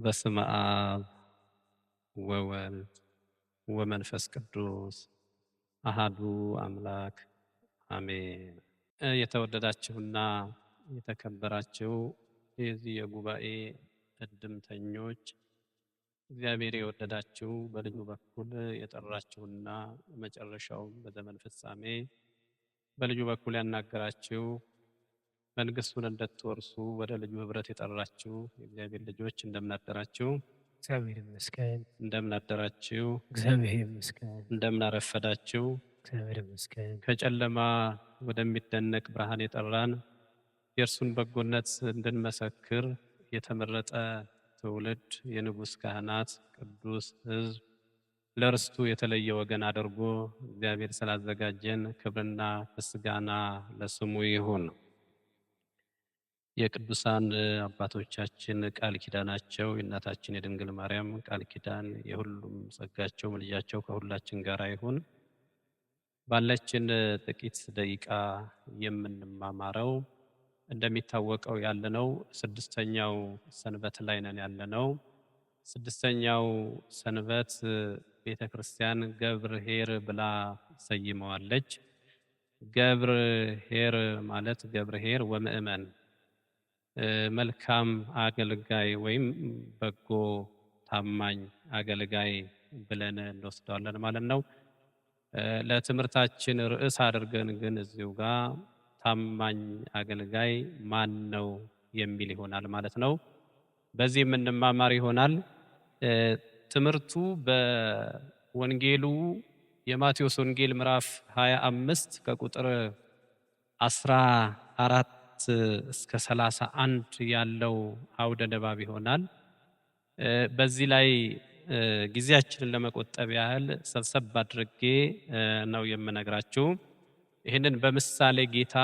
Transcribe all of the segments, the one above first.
በስመ አብ ወወልድ ወመንፈስ ቅዱስ አሃዱ አምላክ አሜን። የተወደዳችሁና የተከበራችሁ የዚህ የጉባኤ እድምተኞች እግዚአብሔር የወደዳችሁ በልጁ በኩል የጠራችሁና መጨረሻው በዘመን ፍጻሜ በልጁ በኩል ያናገራችሁ መንግስቱን እንድትወርሱ ወደ ልጁ ህብረት የጠራችሁ የእግዚአብሔር ልጆች እንደምን አደራችሁ? እግዚአብሔር ይመስገን። እንደምን አደራችሁ? እግዚአብሔር ይመስገን። እንደምን አረፈዳችሁ? እግዚአብሔር ይመስገን። ከጨለማ ወደሚደነቅ ብርሃን የጠራን የእርሱን በጎነት እንድንመሰክር የተመረጠ ትውልድ የንጉሥ ካህናት ቅዱስ ሕዝብ ለርስቱ የተለየ ወገን አድርጎ እግዚአብሔር ስላዘጋጀን ክብርና ምስጋና ለስሙ ይሁን። የቅዱሳን አባቶቻችን ቃል ኪዳናቸው የእናታችን የድንግል ማርያም ቃል ኪዳን የሁሉም ጸጋቸው ምልጃቸው ከሁላችን ጋር ይሁን። ባለችን ጥቂት ደቂቃ የምንማማረው እንደሚታወቀው ያለነው ስድስተኛው ሰንበት ላይ ነን ያለነው። ስድስተኛው ሰንበት ቤተክርስቲያን ገብርኄር ብላ ሰይመዋለች። ገብርኄር ማለት ገብርኄር ወምእመን መልካም አገልጋይ ወይም በጎ ታማኝ አገልጋይ ብለን እንወስደዋለን ማለት ነው። ለትምህርታችን ርዕስ አድርገን ግን እዚሁ ጋር ታማኝ አገልጋይ ማን ነው የሚል ይሆናል ማለት ነው። በዚህ የምንማማር ይሆናል። ትምህርቱ በወንጌሉ የማቴዎስ ወንጌል ምዕራፍ 25 ከቁጥር 14 እስከ 31 ያለው አውደ ንባብ ይሆናል። በዚህ ላይ ጊዜያችንን ለመቆጠብ ያህል ሰብሰብ አድርጌ ነው የምነግራችሁ። ይህንን በምሳሌ ጌታ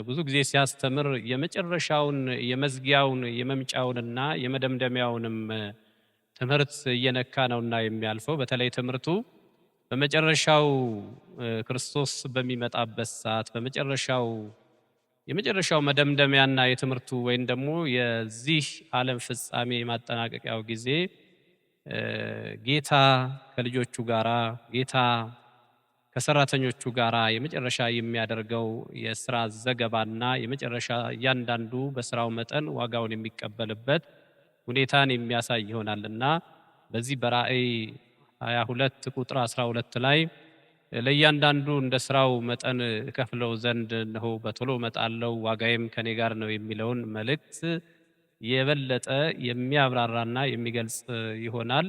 ብዙ ጊዜ ሲያስተምር የመጨረሻውን የመዝጊያውን የመምጫውንና የመደምደሚያውንም ትምህርት እየነካ ነውና የሚያልፈው። በተለይ ትምህርቱ በመጨረሻው ክርስቶስ በሚመጣበት ሰዓት የመጨረሻው መደምደሚያና የትምህርቱ ወይም ደግሞ የዚህ ዓለም ፍጻሜ ማጠናቀቂያው ጊዜ ጌታ ከልጆቹ ጋራ ጌታ ከሰራተኞቹ ጋራ የመጨረሻ የሚያደርገው የሥራ ዘገባና የመጨረሻ እያንዳንዱ በስራው መጠን ዋጋውን የሚቀበልበት ሁኔታን የሚያሳይ ይሆናልና በዚህ በራእይ 22 ቁጥር 12 ላይ ለእያንዳንዱ እንደ ስራው መጠን ከፍለው ዘንድ እነሆ በቶሎ እመጣለሁ ዋጋዬም ከኔ ጋር ነው የሚለውን መልእክት የበለጠ የሚያብራራና የሚገልጽ ይሆናል።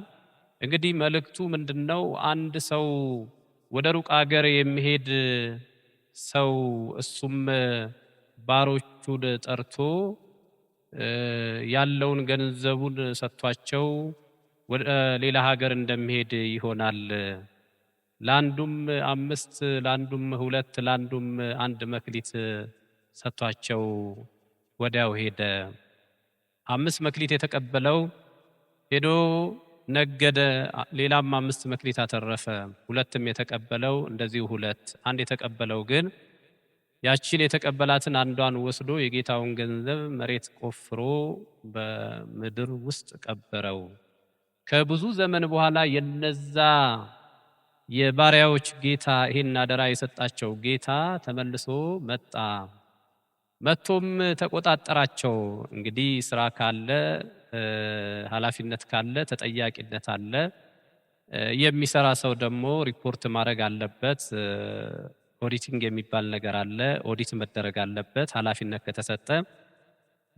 እንግዲህ መልእክቱ ምንድነው? አንድ ሰው ወደ ሩቅ አገር የሚሄድ ሰው እሱም ባሮቹን ጠርቶ ያለውን ገንዘቡን ሰጥቷቸው ወደ ሌላ ሀገር እንደሚሄድ ይሆናል። ለአንዱም 5 ለአንዱም 2 ለአንዱም 1 መክሊት ሰጥቷቸው ወዲያው ሄደ። 5 መክሊት የተቀበለው ሄዶ ነገደ፣ ሌላም 5 መክሊት አተረፈ። 2ም የተቀበለው እንደዚሁ 2። 1 የተቀበለው ግን ያቺን የተቀበላትን አንዷን ወስዶ የጌታውን ገንዘብ መሬት ቆፍሮ በምድር ውስጥ ቀበረው። ከብዙ ዘመን በኋላ የነዛ የባሪያዎች ጌታ ይሄን አደራ የሰጣቸው ጌታ ተመልሶ መጣ። መጥቶም ተቆጣጠራቸው። እንግዲህ ስራ ካለ ኃላፊነት ካለ ተጠያቂነት አለ። የሚሰራ ሰው ደግሞ ሪፖርት ማድረግ አለበት። ኦዲቲንግ የሚባል ነገር አለ። ኦዲት መደረግ አለበት ኃላፊነት ከተሰጠ።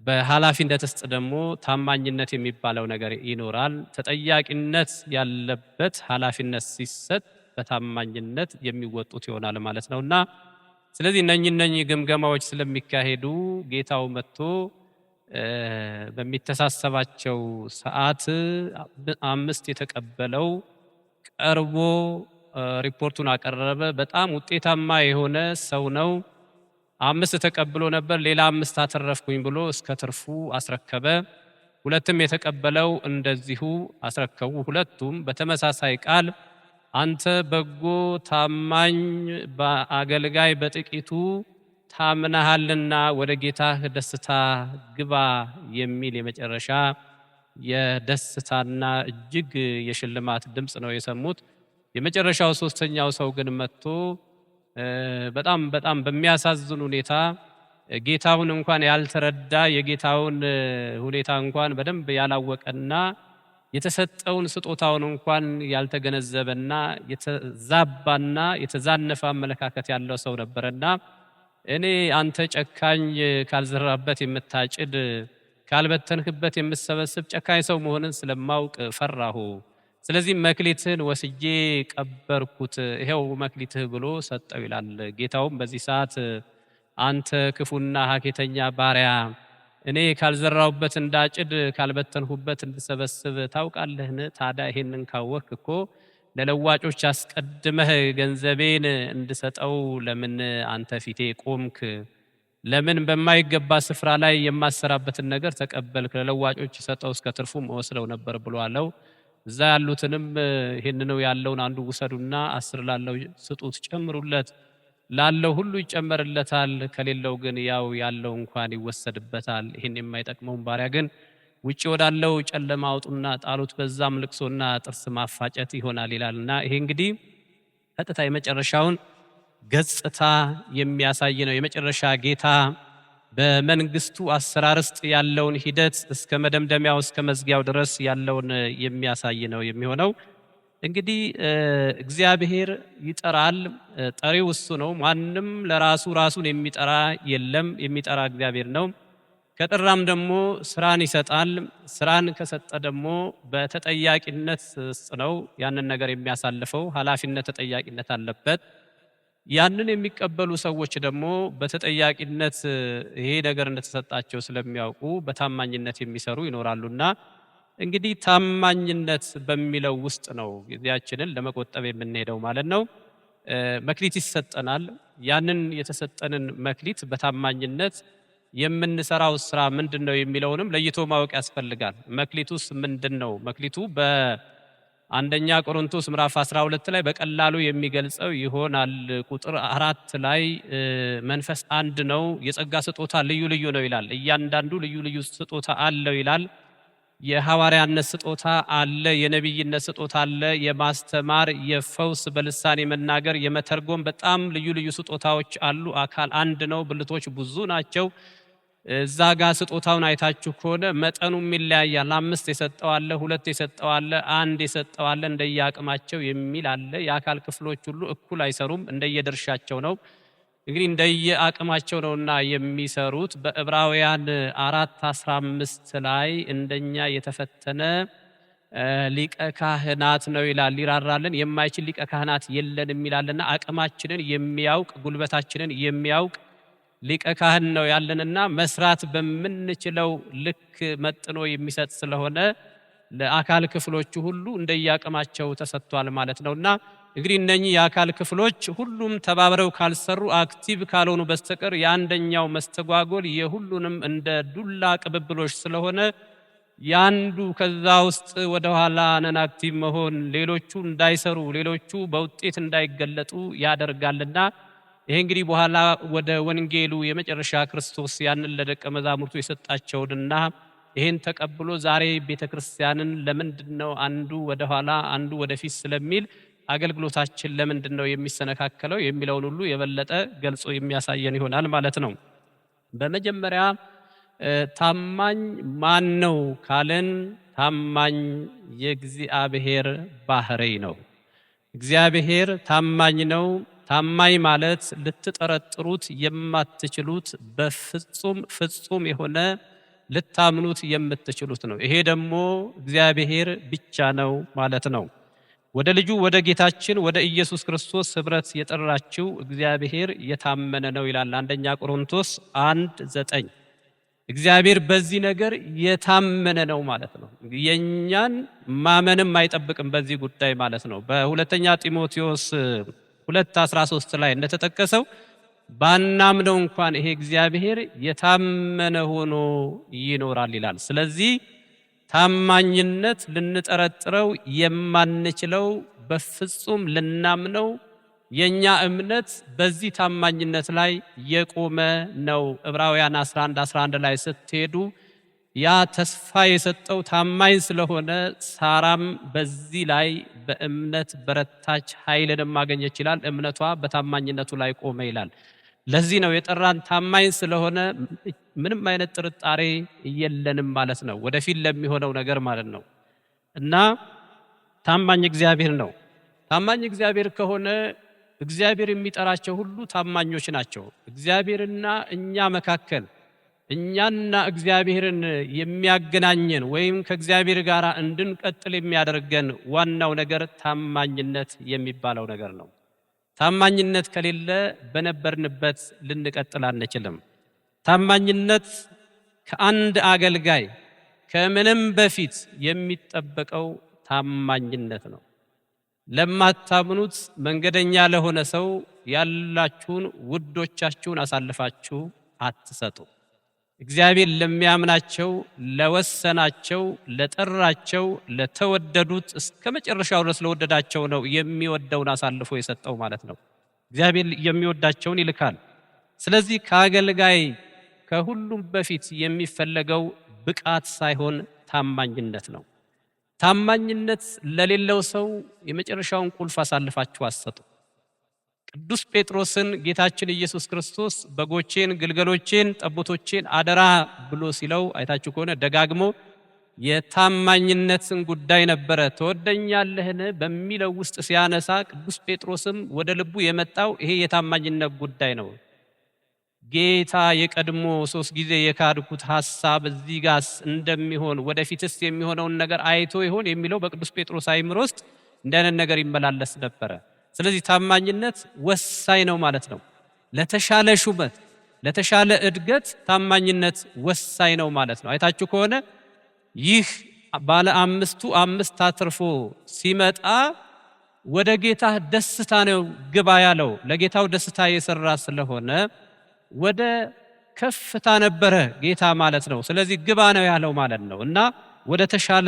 በኃላፊነት ውስጥ ደግሞ ታማኝነት የሚባለው ነገር ይኖራል። ተጠያቂነት ያለበት ኃላፊነት ሲሰጥ በታማኝነት የሚወጡት ይሆናል ማለት ነውና ስለዚህ እነኚህ ግምገማዎች ስለሚካሄዱ ጌታው መጥቶ በሚተሳሰባቸው ሰዓት 5 የተቀበለው ቀርቦ ሪፖርቱን አቀረበ። በጣም ውጤታማ የሆነ ሰው ነው። 5 ተቀብሎ ነበር፣ ሌላ 5 አተረፍኩኝ ብሎ እስከ ትርፉ አስረከበ። 2ም የተቀበለው እንደዚሁ አስረከቡ። ሁለቱም በተመሳሳይ ቃል አንተ በጎ ታማኝ አገልጋይ በጥቂቱ ታምነሃልና ወደ ጌታህ ደስታ ግባ የሚል የመጨረሻ የደስታና እጅግ የሽልማት ድምፅ ነው የሰሙት። የመጨረሻው ሶስተኛው ሰው ግን መጥቶ በጣም በጣም በሚያሳዝን ሁኔታ ጌታውን እንኳን ያልተረዳ የጌታውን ሁኔታ እንኳን በደንብ ያላወቀና የተሰጠውን ስጦታውን እንኳን ያልተገነዘበና የተዛባና የተዛነፈ አመለካከት ያለው ሰው ነበርና እኔ አንተ ጨካኝ ካልዘራበት የምታጭድ ካልበተንክበት የምትሰበስብ ጨካኝ ሰው መሆንን ስለማውቅ ፈራሁ። ስለዚህ መክሊትህን ወስጄ ቀበርኩት፣ ይሄው መክሊትህ ብሎ ሰጠው ይላል። ጌታውም በዚህ ሰዓት አንተ ክፉና ሀኬተኛ ባሪያ፣ እኔ ካልዘራሁበት እንዳጭድ ካልበተንሁበት እንድሰበስብ ታውቃለህን? ታዲያ ይሄንን ካወቅክ እኮ ለለዋጮች አስቀድመህ ገንዘቤን እንድሰጠው ለምን አንተ ፊቴ ቆምክ? ለምን በማይገባ ስፍራ ላይ የማሰራበትን ነገር ተቀበልክ? ለለዋጮች ሰጠው እስከ ትርፉም ወስደው ነበር ብሎ አለው። እዛ ያሉትንም ይሄንኑ ያለውን አንዱ ውሰዱና 10 ላለው ስጡት፣ ጨምሩለት፣ ላለው ሁሉ ይጨመርለታል፣ ከሌለው ግን ያው ያለው እንኳን ይወሰድበታል። ይሄን የማይጠቅመውን ባሪያ ግን ውጪ ወዳለው ጨለማ አውጡና ጣሉት፣ በዛም ልቅሶና ጥርስ ማፋጨት ይሆናል ይላልና ይሄ እንግዲህ ቀጥታ የመጨረሻውን ገጽታ የሚያሳይ ነው። የመጨረሻ ጌታ በመንግስቱ አሰራር ውስጥ ያለውን ሂደት እስከ መደምደሚያው እስከ መዝጊያው ድረስ ያለውን የሚያሳይ ነው የሚሆነው። እንግዲህ እግዚአብሔር ይጠራል፣ ጠሪው እሱ ነው። ማንም ለራሱ ራሱን የሚጠራ የለም፣ የሚጠራ እግዚአብሔር ነው። ከጠራም ደግሞ ስራን ይሰጣል። ስራን ከሰጠ ደግሞ በተጠያቂነት ውስጥ ነው ያንን ነገር የሚያሳልፈው። ኃላፊነት፣ ተጠያቂነት አለበት። ያንን የሚቀበሉ ሰዎች ደግሞ በተጠያቂነት ይሄ ነገር እንደተሰጣቸው ስለሚያውቁ በታማኝነት የሚሰሩ ይኖራሉና እንግዲህ ታማኝነት በሚለው ውስጥ ነው ጊዜያችንን ለመቆጠብ የምንሄደው ማለት ነው። መክሊት ይሰጠናል። ያንን የተሰጠንን መክሊት በታማኝነት የምንሰራው ስራ ምንድነው የሚለውንም ለይቶ ማወቅ ያስፈልጋል። መክሊቱስ ምንድነው? መክሊቱ በአንደኛ ቆሮንቶስ ምዕራፍ 12 ላይ በቀላሉ የሚገልጸው ይሆናል። ቁጥር 4 ላይ መንፈስ አንድ ነው፣ የጸጋ ስጦታ ልዩ ልዩ ነው ይላል። እያንዳንዱ ልዩ ልዩ ስጦታ አለው ይላል። የሐዋርያነት ስጦታ አለ፣ የነቢይነት ስጦታ አለ፣ የማስተማር፣ የፈውስ፣ በልሳን የመናገር፣ የመተርጎም በጣም ልዩ ልዩ ስጦታዎች አሉ። አካል አንድ ነው፣ ብልቶች ብዙ ናቸው። እዛ ጋር ስጦታውን አይታችሁ ከሆነ መጠኑም ይለያያል። 5 የሰጠው አለ፣ 2 የሰጠው አለ፣ 1 የሰጠው አለ፣ እንደየአቅማቸው የሚል አለ። የአካል ክፍሎች ሁሉ እኩል አይሰሩም፣ እንደየድርሻቸው ነው። እንግዲህ እንደየአቅማቸው ነውና የሚሰሩት። በዕብራውያን 4:15 ላይ እንደኛ የተፈተነ ሊቀ ካህናት ነው ይላል። ሊራራልን የማይችል ሊቀ ካህናት የለንም ይላልና አቅማችንን የሚያውቅ ጉልበታችንን የሚያውቅ ሊቀ ካህን ነው ያለንና መስራት በምንችለው ልክ መጥኖ የሚሰጥ ስለሆነ ለአካል ክፍሎቹ ሁሉ እንደየአቅማቸው ተሰጥቷል ማለት ነውና እንግዲህ እነኚህ የአካል ክፍሎች ሁሉም ተባብረው ካልሰሩ አክቲቭ ካልሆኑ በስተቀር የአንደኛው መስተጓጎል የሁሉንም እንደ ዱላ ቅብብሎች ስለሆነ ያንዱ ከዛ ውስጥ ወደ ኋላ ነን አክቲቭ መሆን ሌሎቹ እንዳይሰሩ ሌሎቹ በውጤት እንዳይገለጡ ያደርጋልና ይሄ እንግዲህ በኋላ ወደ ወንጌሉ የመጨረሻ ክርስቶስ ያንን ለደቀ መዛሙርቱ የሰጣቸውንና ይሄን ተቀብሎ ዛሬ ቤተክርስቲያንን ለምንድነው አንዱ ወደ ኋላ አንዱ ወደፊት ስለሚል አገልግሎታችን ለምንድነው የሚሰነካከለው የሚለውን ሁሉ የበለጠ ገልጾ የሚያሳየን ይሆናል ማለት ነው። በመጀመሪያ ታማኝ ማን ነው ካለን ታማኝ የእግዚአብሔር ባህሪ ነው። እግዚአብሔር ታማኝ ነው። ታማኝ ማለት ልትጠረጥሩት የማትችሉት በፍጹም ፍጹም የሆነ ልታምኑት የምትችሉት ነው። ይሄ ደግሞ እግዚአብሔር ብቻ ነው ማለት ነው። ወደ ልጁ ወደ ጌታችን ወደ ኢየሱስ ክርስቶስ ኅብረት የጠራችው እግዚአብሔር የታመነ ነው ይላል አንደኛ ቆሮንቶስ 1:9። እግዚአብሔር በዚህ ነገር የታመነ ነው ማለት ነው። የኛን ማመንም አይጠብቅም በዚህ ጉዳይ ማለት ነው። በሁለተኛ ጢሞቴዎስ 2:13 ላይ እንደተጠቀሰው ባናምነው እንኳን ይሄ እግዚአብሔር የታመነ ሆኖ ይኖራል ይላል። ስለዚህ ታማኝነት ልንጠረጥረው የማንችለው በፍጹም ልናምነው የኛ እምነት በዚህ ታማኝነት ላይ የቆመ ነው። ዕብራውያን 11:11 ላይ ስትሄዱ ያ ተስፋ የሰጠው ታማኝ ስለሆነ ሳራም በዚህ ላይ በእምነት በረታች፣ ኃይልንም አገኘች ይላል። እምነቷ በታማኝነቱ ላይ ቆመ ይላል። ለዚህ ነው የጠራን ታማኝ ስለሆነ ምንም አይነት ጥርጣሬ የለንም ማለት ነው፣ ወደፊት ለሚሆነው ነገር ማለት ነው። እና ታማኝ እግዚአብሔር ነው። ታማኝ እግዚአብሔር ከሆነ እግዚአብሔር የሚጠራቸው ሁሉ ታማኞች ናቸው። እግዚአብሔርና እኛ መካከል እኛና እግዚአብሔርን የሚያገናኘን ወይም ከእግዚአብሔር ጋር እንድንቀጥል የሚያደርገን ዋናው ነገር ታማኝነት የሚባለው ነገር ነው። ታማኝነት ከሌለ በነበርንበት ልንቀጥል አንችልም። ታማኝነት ከአንድ አገልጋይ ከምንም በፊት የሚጠበቀው ታማኝነት ነው። ለማታምኑት መንገደኛ ለሆነ ሰው ያላችሁን ውዶቻችሁን አሳልፋችሁ አትሰጡ። እግዚአብሔር ለሚያምናቸው፣ ለወሰናቸው፣ ለጠራቸው፣ ለተወደዱት እስከ መጨረሻው ድረስ ለወደዳቸው ነው የሚወደውን አሳልፎ የሰጠው ማለት ነው። እግዚአብሔር የሚወዳቸውን ይልካል። ስለዚህ ከአገልጋይ ከሁሉም በፊት የሚፈለገው ብቃት ሳይሆን ታማኝነት ነው። ታማኝነት ለሌለው ሰው የመጨረሻውን ቁልፍ አሳልፋችሁ አትሰጡ። ቅዱስ ጴጥሮስን ጌታችን ኢየሱስ ክርስቶስ በጎቼን፣ ግልገሎቼን፣ ጠቦቶቼን አደራ ብሎ ሲለው አይታችሁ ከሆነ ደጋግሞ የታማኝነትን ጉዳይ ነበረ። ትወደኛለህን በሚለው ውስጥ ሲያነሳ ቅዱስ ጴጥሮስም ወደ ልቡ የመጣው ይሄ የታማኝነት ጉዳይ ነው። ጌታ የቀድሞ 3 ጊዜ የካድኩት ሐሳብ እዚህ ጋር እንደሚሆን ወደፊትስ የሚሆነውን ነገር አይቶ ይሆን የሚለው በቅዱስ ጴጥሮስ አይምሮ ውስጥ እንደነን ነገር ይመላለስ ነበረ። ስለዚህ ታማኝነት ወሳኝ ነው ማለት ነው። ለተሻለ ሹመት፣ ለተሻለ እድገት ታማኝነት ወሳኝ ነው ማለት ነው። አይታችሁ ከሆነ ይህ ባለ 5 አትርፎ ሲመጣ ወደ ጌታ ደስታ ነው ግባ ያለው። ለጌታው ደስታ የሰራ ስለሆነ ወደ ከፍታ ነበረ ጌታ ማለት ነው። ስለዚህ ግባ ነው ያለው ማለት ነው። እና ወደ ተሻለ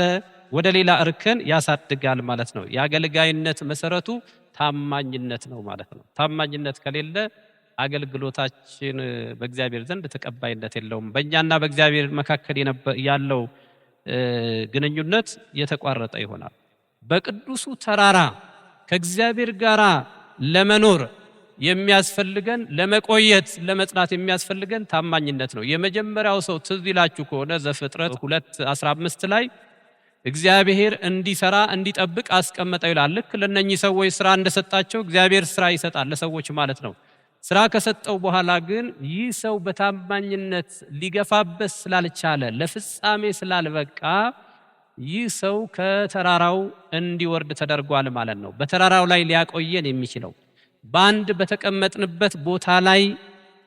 ወደ ሌላ እርከን ያሳድጋል ማለት ነው። የአገልጋይነት መሰረቱ ታማኝነት ነው ማለት ነው። ታማኝነት ከሌለ አገልግሎታችን በእግዚአብሔር ዘንድ ተቀባይነት የለውም። በእኛና በእግዚአብሔር መካከል ያለው ግንኙነት የተቋረጠ ይሆናል። በቅዱሱ ተራራ ከእግዚአብሔር ጋር ለመኖር የሚያስፈልገን፣ ለመቆየት ለመጽናት የሚያስፈልገን ታማኝነት ነው። የመጀመሪያው ሰው ትዝ ይላችሁ ከሆነ ዘፍጥረት 2:15 ላይ እግዚአብሔር እንዲሰራ እንዲጠብቅ አስቀመጠው ይላል። ልክ ለነኚህ ሰዎች ስራ እንደሰጣቸው እግዚአብሔር ስራ ይሰጣል ለሰዎች ማለት ነው። ስራ ከሰጠው በኋላ ግን ይህ ሰው በታማኝነት ሊገፋበት ስላልቻለ፣ ለፍጻሜ ስላልበቃ ይህ ሰው ከተራራው እንዲወርድ ተደርጓል ማለት ነው። በተራራው ላይ ሊያቆየን የሚችለው በአንድ በተቀመጥንበት ቦታ ላይ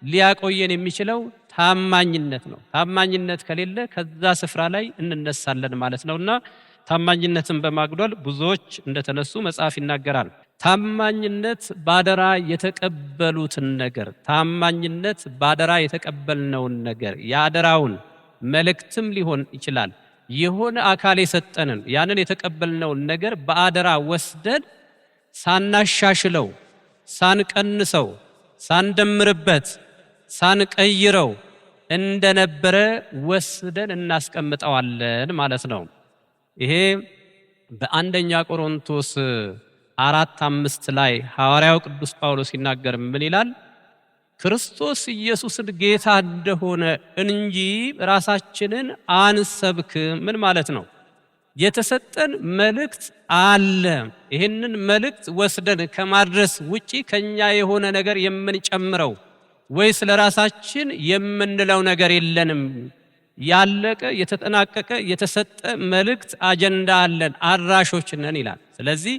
ሊያቆየን የሚችለው ታማኝነት ነው። ታማኝነት ከሌለ ከዛ ስፍራ ላይ እንነሳለን ማለት ነውና ታማኝነትን በማጉደል ብዙዎች እንደተነሱ መጽሐፍ ይናገራል። ታማኝነት ባደራ የተቀበሉትን ነገር፣ ታማኝነት ባደራ የተቀበልነውን ነገር፣ ያደራውን መልእክትም ሊሆን ይችላል የሆነ አካል የሰጠንን ያንን የተቀበልነውን ነገር በአደራ ወስደን ሳናሻሽለው፣ ሳንቀንሰው፣ ሳንደምርበት፣ ሳንቀይረው እንደነበረ ወስደን እናስቀምጠዋለን ማለት ነው። ይሄ በአንደኛ ቆሮንቶስ 4:5 ላይ ሐዋርያው ቅዱስ ጳውሎስ ሲናገር ምን ይላል? ክርስቶስ ኢየሱስን ጌታ እንደሆነ እንጂ ራሳችንን አንሰብክም። ምን ማለት ነው? የተሰጠን መልእክት አለ። ይህንን መልእክት ወስደን ከማድረስ ውጪ ከኛ የሆነ ነገር የምንጨምረው ወይ ስለራሳችን የምንለው ነገር የለንም። ያለቀ የተጠናቀቀ የተሰጠ መልእክት አጀንዳ አለን፣ አድራሾች ነን ይላል። ስለዚህ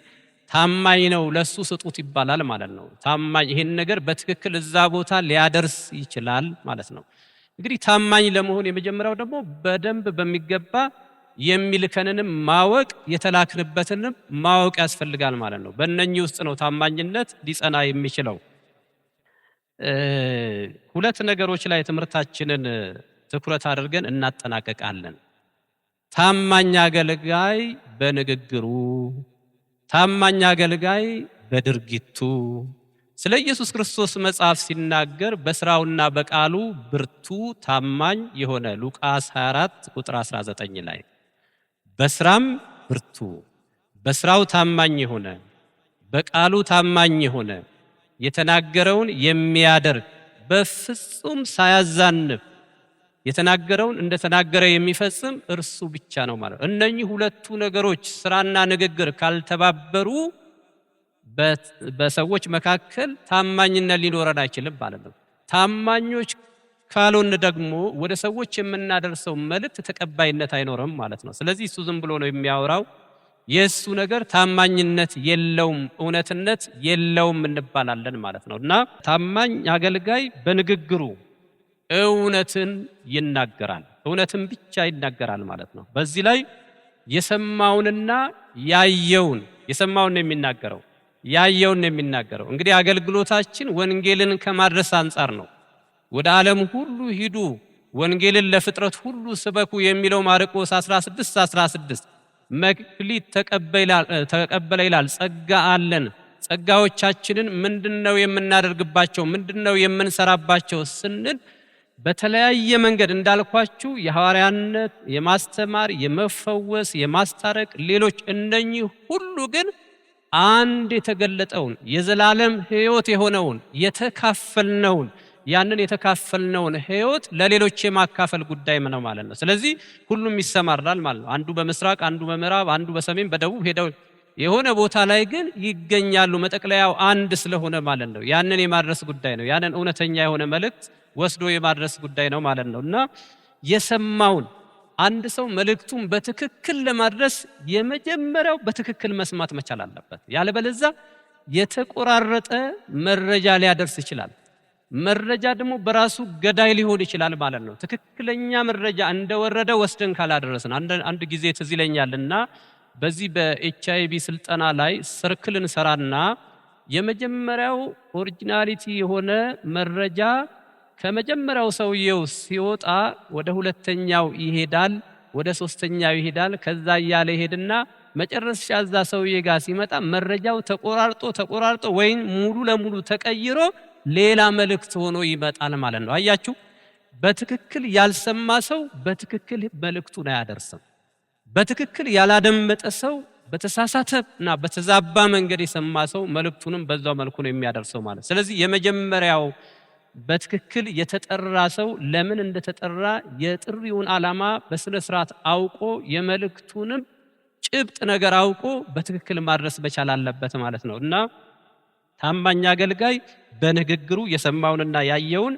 ታማኝ ነው ለሱ ስጡት ይባላል ማለት ነው። ታማኝ ይሄን ነገር በትክክል እዛ ቦታ ሊያደርስ ይችላል ማለት ነው። እንግዲህ ታማኝ ለመሆን የመጀመሪያው ደግሞ በደንብ በሚገባ የሚልከንንም ማወቅ የተላክንበትንም ማወቅ ያስፈልጋል ማለት ነው። በእነኚህ ውስጥ ነው ታማኝነት ሊጸና የሚችለው። 2 ነገሮች ላይ ትምህርታችንን ትኩረት አድርገን እናጠናቀቃለን። ታማኝ አገልጋይ በንግግሩ፣ ታማኝ አገልጋይ በድርጊቱ። ስለ ኢየሱስ ክርስቶስ መጽሐፍ ሲናገር በስራውና በቃሉ ብርቱ ታማኝ የሆነ ሉቃስ 24 ቁጥር 19 ላይ በስራም ብርቱ በስራው ታማኝ የሆነ በቃሉ ታማኝ የሆነ የተናገረውን የሚያደርግ በፍጹም ሳያዛንፍ የተናገረውን እንደተናገረ የሚፈጽም እርሱ ብቻ ነው ማለት። እነኚህ ሁለቱ ነገሮች ስራና ንግግር ካልተባበሩ በሰዎች መካከል ታማኝነት ሊኖረን አይችልም ማለት ነው። ታማኞች ካልሆን ደግሞ ወደ ሰዎች የምናደርሰው መልእክት ተቀባይነት አይኖርም ማለት ነው። ስለዚህ እሱ ዝም ብሎ ነው የሚያወራው። የሱ ነገር ታማኝነት የለውም፣ እውነትነት የለውም እንባላለን ማለት ነው። እና ታማኝ አገልጋይ በንግግሩ እውነትን ይናገራል፣ እውነትን ብቻ ይናገራል ማለት ነው። በዚህ ላይ የሰማውንና ያየውን የሰማውን ነው የሚናገረው፣ ያየውን ነው የሚናገረው። እንግዲህ አገልግሎታችን ወንጌልን ከማድረስ አንጻር ነው። ወደ ዓለም ሁሉ ሂዱ ወንጌልን ለፍጥረት ሁሉ ስበኩ የሚለው ማርቆስ 16:16 መክሊት ተቀበለ ይላል። ጸጋ አለን። ጸጋዎቻችንን ምንድነው የምናደርግባቸው? ምንድነው የምንሰራባቸው ስንል በተለያየ መንገድ እንዳልኳችሁ የሐዋርያነት፣ የማስተማር፣ የመፈወስ፣ የማስታረቅ ሌሎች እነኚህ ሁሉ ግን አንድ የተገለጠውን የዘላለም ሕይወት የሆነውን የተካፈልነውን ያንን የተካፈልነውን ሕይወት ለሌሎች የማካፈል ጉዳይ ነው ማለት ነው። ስለዚህ ሁሉም ይሰማራል ማለት ነው። አንዱ በምስራቅ፣ አንዱ በምዕራብ፣ አንዱ በሰሜን በደቡብ ሄደው የሆነ ቦታ ላይ ግን ይገኛሉ። መጠቅለያው አንድ ስለሆነ ማለት ነው። ያንን የማድረስ ጉዳይ ነው። ያንን እውነተኛ የሆነ መልእክት ወስዶ የማድረስ ጉዳይ ነው ማለት ነው። እና የሰማውን አንድ ሰው መልእክቱን በትክክል ለማድረስ የመጀመሪያው በትክክል መስማት መቻል አለበት። ያለበለዚያ የተቆራረጠ መረጃ ሊያደርስ ይችላል። መረጃ ደግሞ በራሱ ገዳይ ሊሆን ይችላል ማለት ነው። ትክክለኛ መረጃ እንደወረደ ወስደን ካላደረስን አንድ ጊዜ ትዝ ይለኛልና በዚህ በኤችአይቪ ስልጠና ላይ ሰርክልን ሰራና የመጀመሪያው ኦሪጂናሊቲ የሆነ መረጃ ከመጀመሪያው ሰውየው ሲወጣ ወደ ሁለተኛው ይሄዳል፣ ወደ ሶስተኛው ይሄዳል። ከዛ እያለ ይሄድና መጨረሻ እዛ ሰውዬ ጋር ሲመጣ መረጃው ተቆራርጦ ወይም ሙሉ ለሙሉ ተቀይሮ ሌላ መልእክት ሆኖ ይመጣል ማለት ነው። አያችሁ፣ በትክክል ያልሰማ ሰው በትክክል መልእክቱን አያደርስም። በትክክል ያላደመጠ ሰው በተሳሳተና በተዛባ መንገድ የሰማ ሰው መልእክቱንም በዛው መልኩ ነው የሚያደርሰው ማለት። ስለዚህ የመጀመሪያው በትክክል የተጠራ ሰው ለምን እንደተጠራ የጥሪውን ዓላማ በስነ ስርዓት አውቆ የመልእክቱንም ጭብጥ ነገር አውቆ በትክክል ማድረስ መቻል አለበት ማለት ነው። እና ታማኝ አገልጋይ በንግግሩ የሰማውንና ያየውን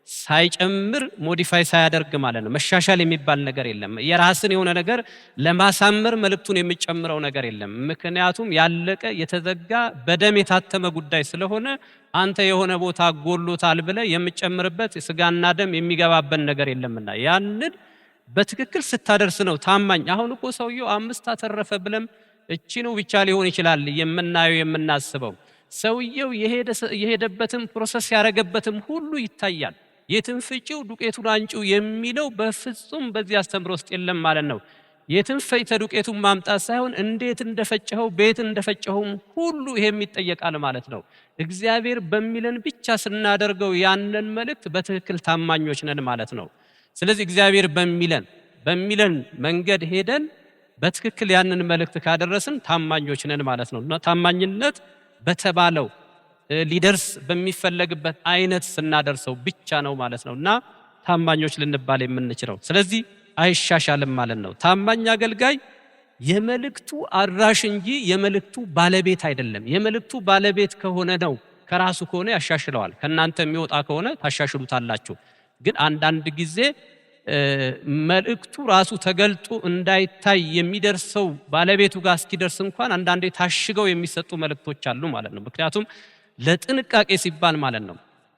ሳይጨምር ሞዲፋይ ሳያደርግ ማለት ነው። መሻሻል የሚባል ነገር የለም። የራስን የሆነ ነገር ለማሳመር መልእክቱን የሚጨምረው ነገር የለም። ምክንያቱም ያለቀ የተዘጋ በደም የታተመ ጉዳይ ስለሆነ አንተ የሆነ ቦታ ጎሎታል ብለ የምጨምርበት ስጋና ደም የሚገባበት ነገር የለምና ያንን በትክክል ስታደርስ ነው ታማኝ። አሁን እኮ ሰውየው 5 አተረፈ ብለም እቺኑ ብቻ ሊሆን ይችላል የምናየው የምናስበው። ሰውየው የሄደበትም ፕሮሰስ ያረገበትም ሁሉ ይታያል። የትን ፍጪው ዱቄቱን አንጪው የሚለው በፍጹም በዚህ አስተምሮ ውስጥ የለም ማለት ነው። የትን ፈይተ ዱቄቱን ማምጣት ሳይሆን እንዴት እንደፈጨኸው ቤት እንደፈጨኸው ሁሉ ይሄም ይጠየቃል ማለት ነው። እግዚአብሔር በሚለን ብቻ ስናደርገው ያንን መልእክት በትክክል ታማኞች ነን ማለት ነው። ስለዚህ እግዚአብሔር በሚለን መንገድ ሄደን በትክክል ያንን መልእክት ካደረስን ታማኞች ነን ማለት ነው። እና ታማኝነት በተባለው ሊደርስ በሚፈለግበት አይነት ስናደርሰው ብቻ ነው ማለት ነው። እና ታማኞች ልንባል የምንችለው ስለዚህ አይሻሻልም ማለት ነው። ታማኝ አገልጋይ የመልእክቱ አድራሽ እንጂ የመልእክቱ ባለቤት አይደለም። የመልእክቱ ባለቤት ከሆነ ነው ከራሱ ከሆነ ያሻሽለዋል። ከናንተ የሚወጣ ከሆነ ታሻሽሉታላችሁ። ግን አንዳንድ ጊዜ መልእክቱ ራሱ ተገልጦ እንዳይታይ የሚደርሰው ባለቤቱ ጋር እስኪደርስ እንኳን አንዳንዴ ታሽገው የሚሰጡ መልእክቶች አሉ ማለት ነው። ምክንያቱም ለጥንቃቄ ሲባል ማለት ነው።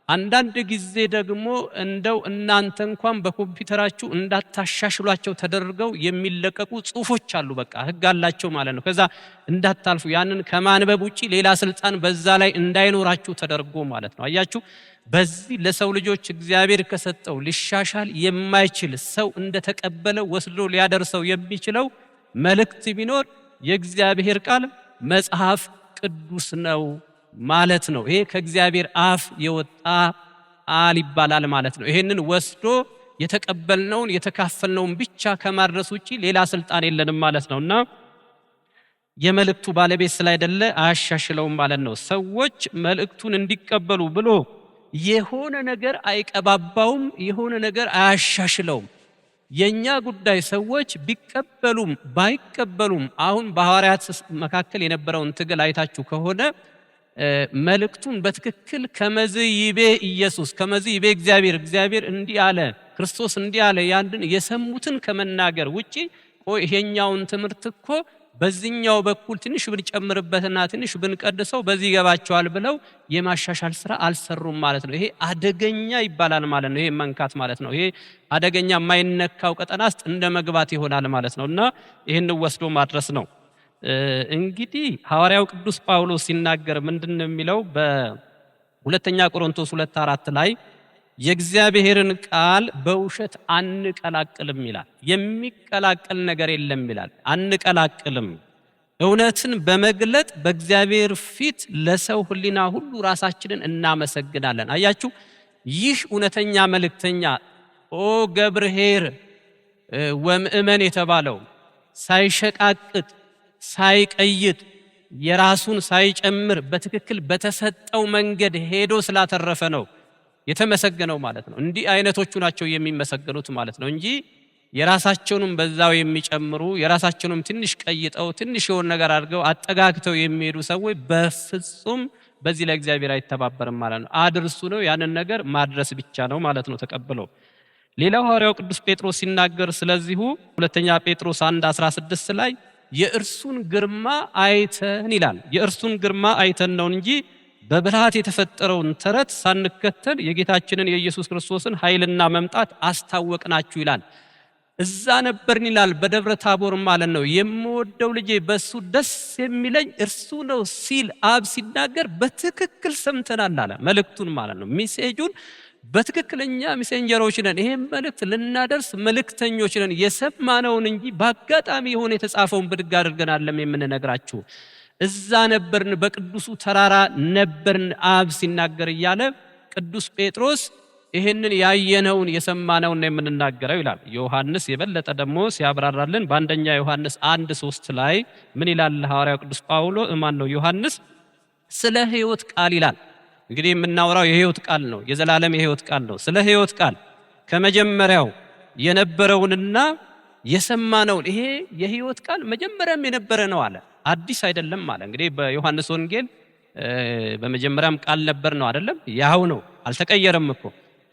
አንዳንድ ጊዜ ደግሞ እንደው እናንተ እንኳን በኮምፒውተራችሁ እንዳታሻሽሏቸው ተደርገው የሚለቀቁ ጽሁፎች አሉ። በቃ ህግ አላቸው ማለት ነው። ከዛ እንዳታልፉ ያንን ከማንበብ ውጪ ሌላ ስልጣን በዛ ላይ እንዳይኖራችሁ ተደርጎ ማለት ነው። አያችሁ፣ በዚህ ለሰው ልጆች እግዚአብሔር ከሰጠው ሊሻሻል የማይችል ሰው እንደተቀበለው ወስዶ ሊያደርሰው የሚችለው መልእክት ቢኖር የእግዚአብሔር ቃል መጽሐፍ ቅዱስ ነው ማለት ነው። ይሄ ከእግዚአብሔር አፍ የወጣ ቃል ይባላል ማለት ነው። ይሄንን ወስዶ የተቀበልነውን የተካፈልነውን ብቻ ከማድረስ ውጪ ሌላ ስልጣን የለንም ማለት ነውና የመልእክቱ ባለቤት ስላይደለ አያሻሽለውም ማለት ነው። ሰዎች መልእክቱን እንዲቀበሉ ብሎ የሆነ ነገር አይቀባባውም፣ የሆነ ነገር አያሻሽለውም። የኛ ጉዳይ ሰዎች ቢቀበሉም ባይቀበሉም አሁን በሐዋርያት መካከል የነበረውን ትግል አይታችሁ ከሆነ መልእክቱን በትክክል ከመዝ ይቤ ኢየሱስ ከመዝ ይቤ እግዚአብሔር እንዲህ አለ፣ ክርስቶስ እንዲህ አለ ያንድን የሰሙትን ከመናገር ውጪ ይሄኛውን ትምህርት እኮ በዚህኛው በኩል ትንሽ ብንጨምርበትና ትንሽ ብንቀድሰው በዚህ ይገባቸዋል ብለው የማሻሻል ስራ አልሰሩም ማለት ነው። ይሄ አደገኛ ይባላል ማለት ነው። ይሄ መንካት ማለት ነው። ይሄ አደገኛ የማይነካው ቀጠና ውስጥ እንደ መግባት ይሆናል ማለት ነውና ይሄን ወስዶ ማድረስ ነው። እንግዲህ ሐዋርያው ቅዱስ ጳውሎስ ሲናገር ምንድነው የሚለው? በሁለተኛ ቆሮንቶስ 2:4 ላይ የእግዚአብሔርን ቃል በውሸት አንቀላቅልም ይላል። የሚቀላቀል ነገር የለም ይላል። አንቀላቅልም፣ እውነትን በመግለጥ በእግዚአብሔር ፊት ለሰው ሕሊና ሁሉ ራሳችንን እናመሰግናለን። አያችሁ፣ ይህ እውነተኛ መልእክተኛ ኦ ገብርኄር ወምእመን የተባለው ሳይሸቃቅጥ ሳይቀይጥ የራሱን ሳይጨምር በትክክል በተሰጠው መንገድ ሄዶ ስላተረፈ ነው የተመሰገነው ማለት ነው። እንዲህ አይነቶቹ ናቸው የሚመሰገኑት ማለት ነው እንጂ የራሳቸውንም በዛው የሚጨምሩ የራሳቸውንም ትንሽ ቀይጠው ትንሽ የሆነ ነገር አድርገው አጠጋግተው የሚሄዱ ሰዎች በፍጹም በዚህ ላይ እግዚአብሔር አይተባበርም ማለት ነው። አድርሱ ነው፣ ያንን ነገር ማድረስ ብቻ ነው ማለት ነው ተቀብለው። ሌላው ሐዋርያው ቅዱስ ጴጥሮስ ሲናገር ስለዚሁ ሁለተኛ ጴጥሮስ 1:16 ላይ የእርሱን ግርማ አይተን ይላል። የእርሱን ግርማ አይተን ነው እንጂ በብልሃት የተፈጠረውን ተረት ሳንከተል የጌታችንን የኢየሱስ ክርስቶስን ኃይልና መምጣት አስታወቅናችሁ ይላል። እዛ ነበርን ይላል በደብረ ታቦር ማለት ነው። የምወደው ልጄ በሱ ደስ የሚለኝ እርሱ ነው ሲል አብ ሲናገር በትክክል ሰምተናል አለ። መልእክቱን ማለት ነው፣ ሜሴጁን በትክክለኛ ሜሴንጀሮች ነን። ይሄን መልእክት ልናደርስ መልእክተኞች ነን። የሰማነውን እንጂ በአጋጣሚ የሆነ የተጻፈውን ብድግ አድርገን አይደለም የምንነግራችሁ። እዛ ነበርን፣ በቅዱሱ ተራራ ነበርን አብ ሲናገር እያለ ቅዱስ ጴጥሮስ ይሄንን ያየነውን የሰማነውን ነው የምንናገረው ይላል። ዮሐንስ የበለጠ ደግሞ ሲያብራራልን በአንደኛ ዮሐንስ 1:3 ላይ ምን ይላል? ሐዋርያው ቅዱስ ጳውሎስ ዮሐንስ ስለ ሕይወት ቃል ይላል። እንግዲህ የምናወራው የሕይወት ቃል ነው፣ የዘላለም የሕይወት ቃል ነው። ስለ ሕይወት ቃል ከመጀመሪያው የነበረውንና የሰማነውን ይሄ የሕይወት ቃል መጀመሪያም የነበረ ነው አለ፣ አዲስ አይደለም አለ። እንግዲህ በዮሐንስ ወንጌል በመጀመሪያም ቃል ነበር ነው አይደለም? ያው ነው፣ አልተቀየረም እኮ።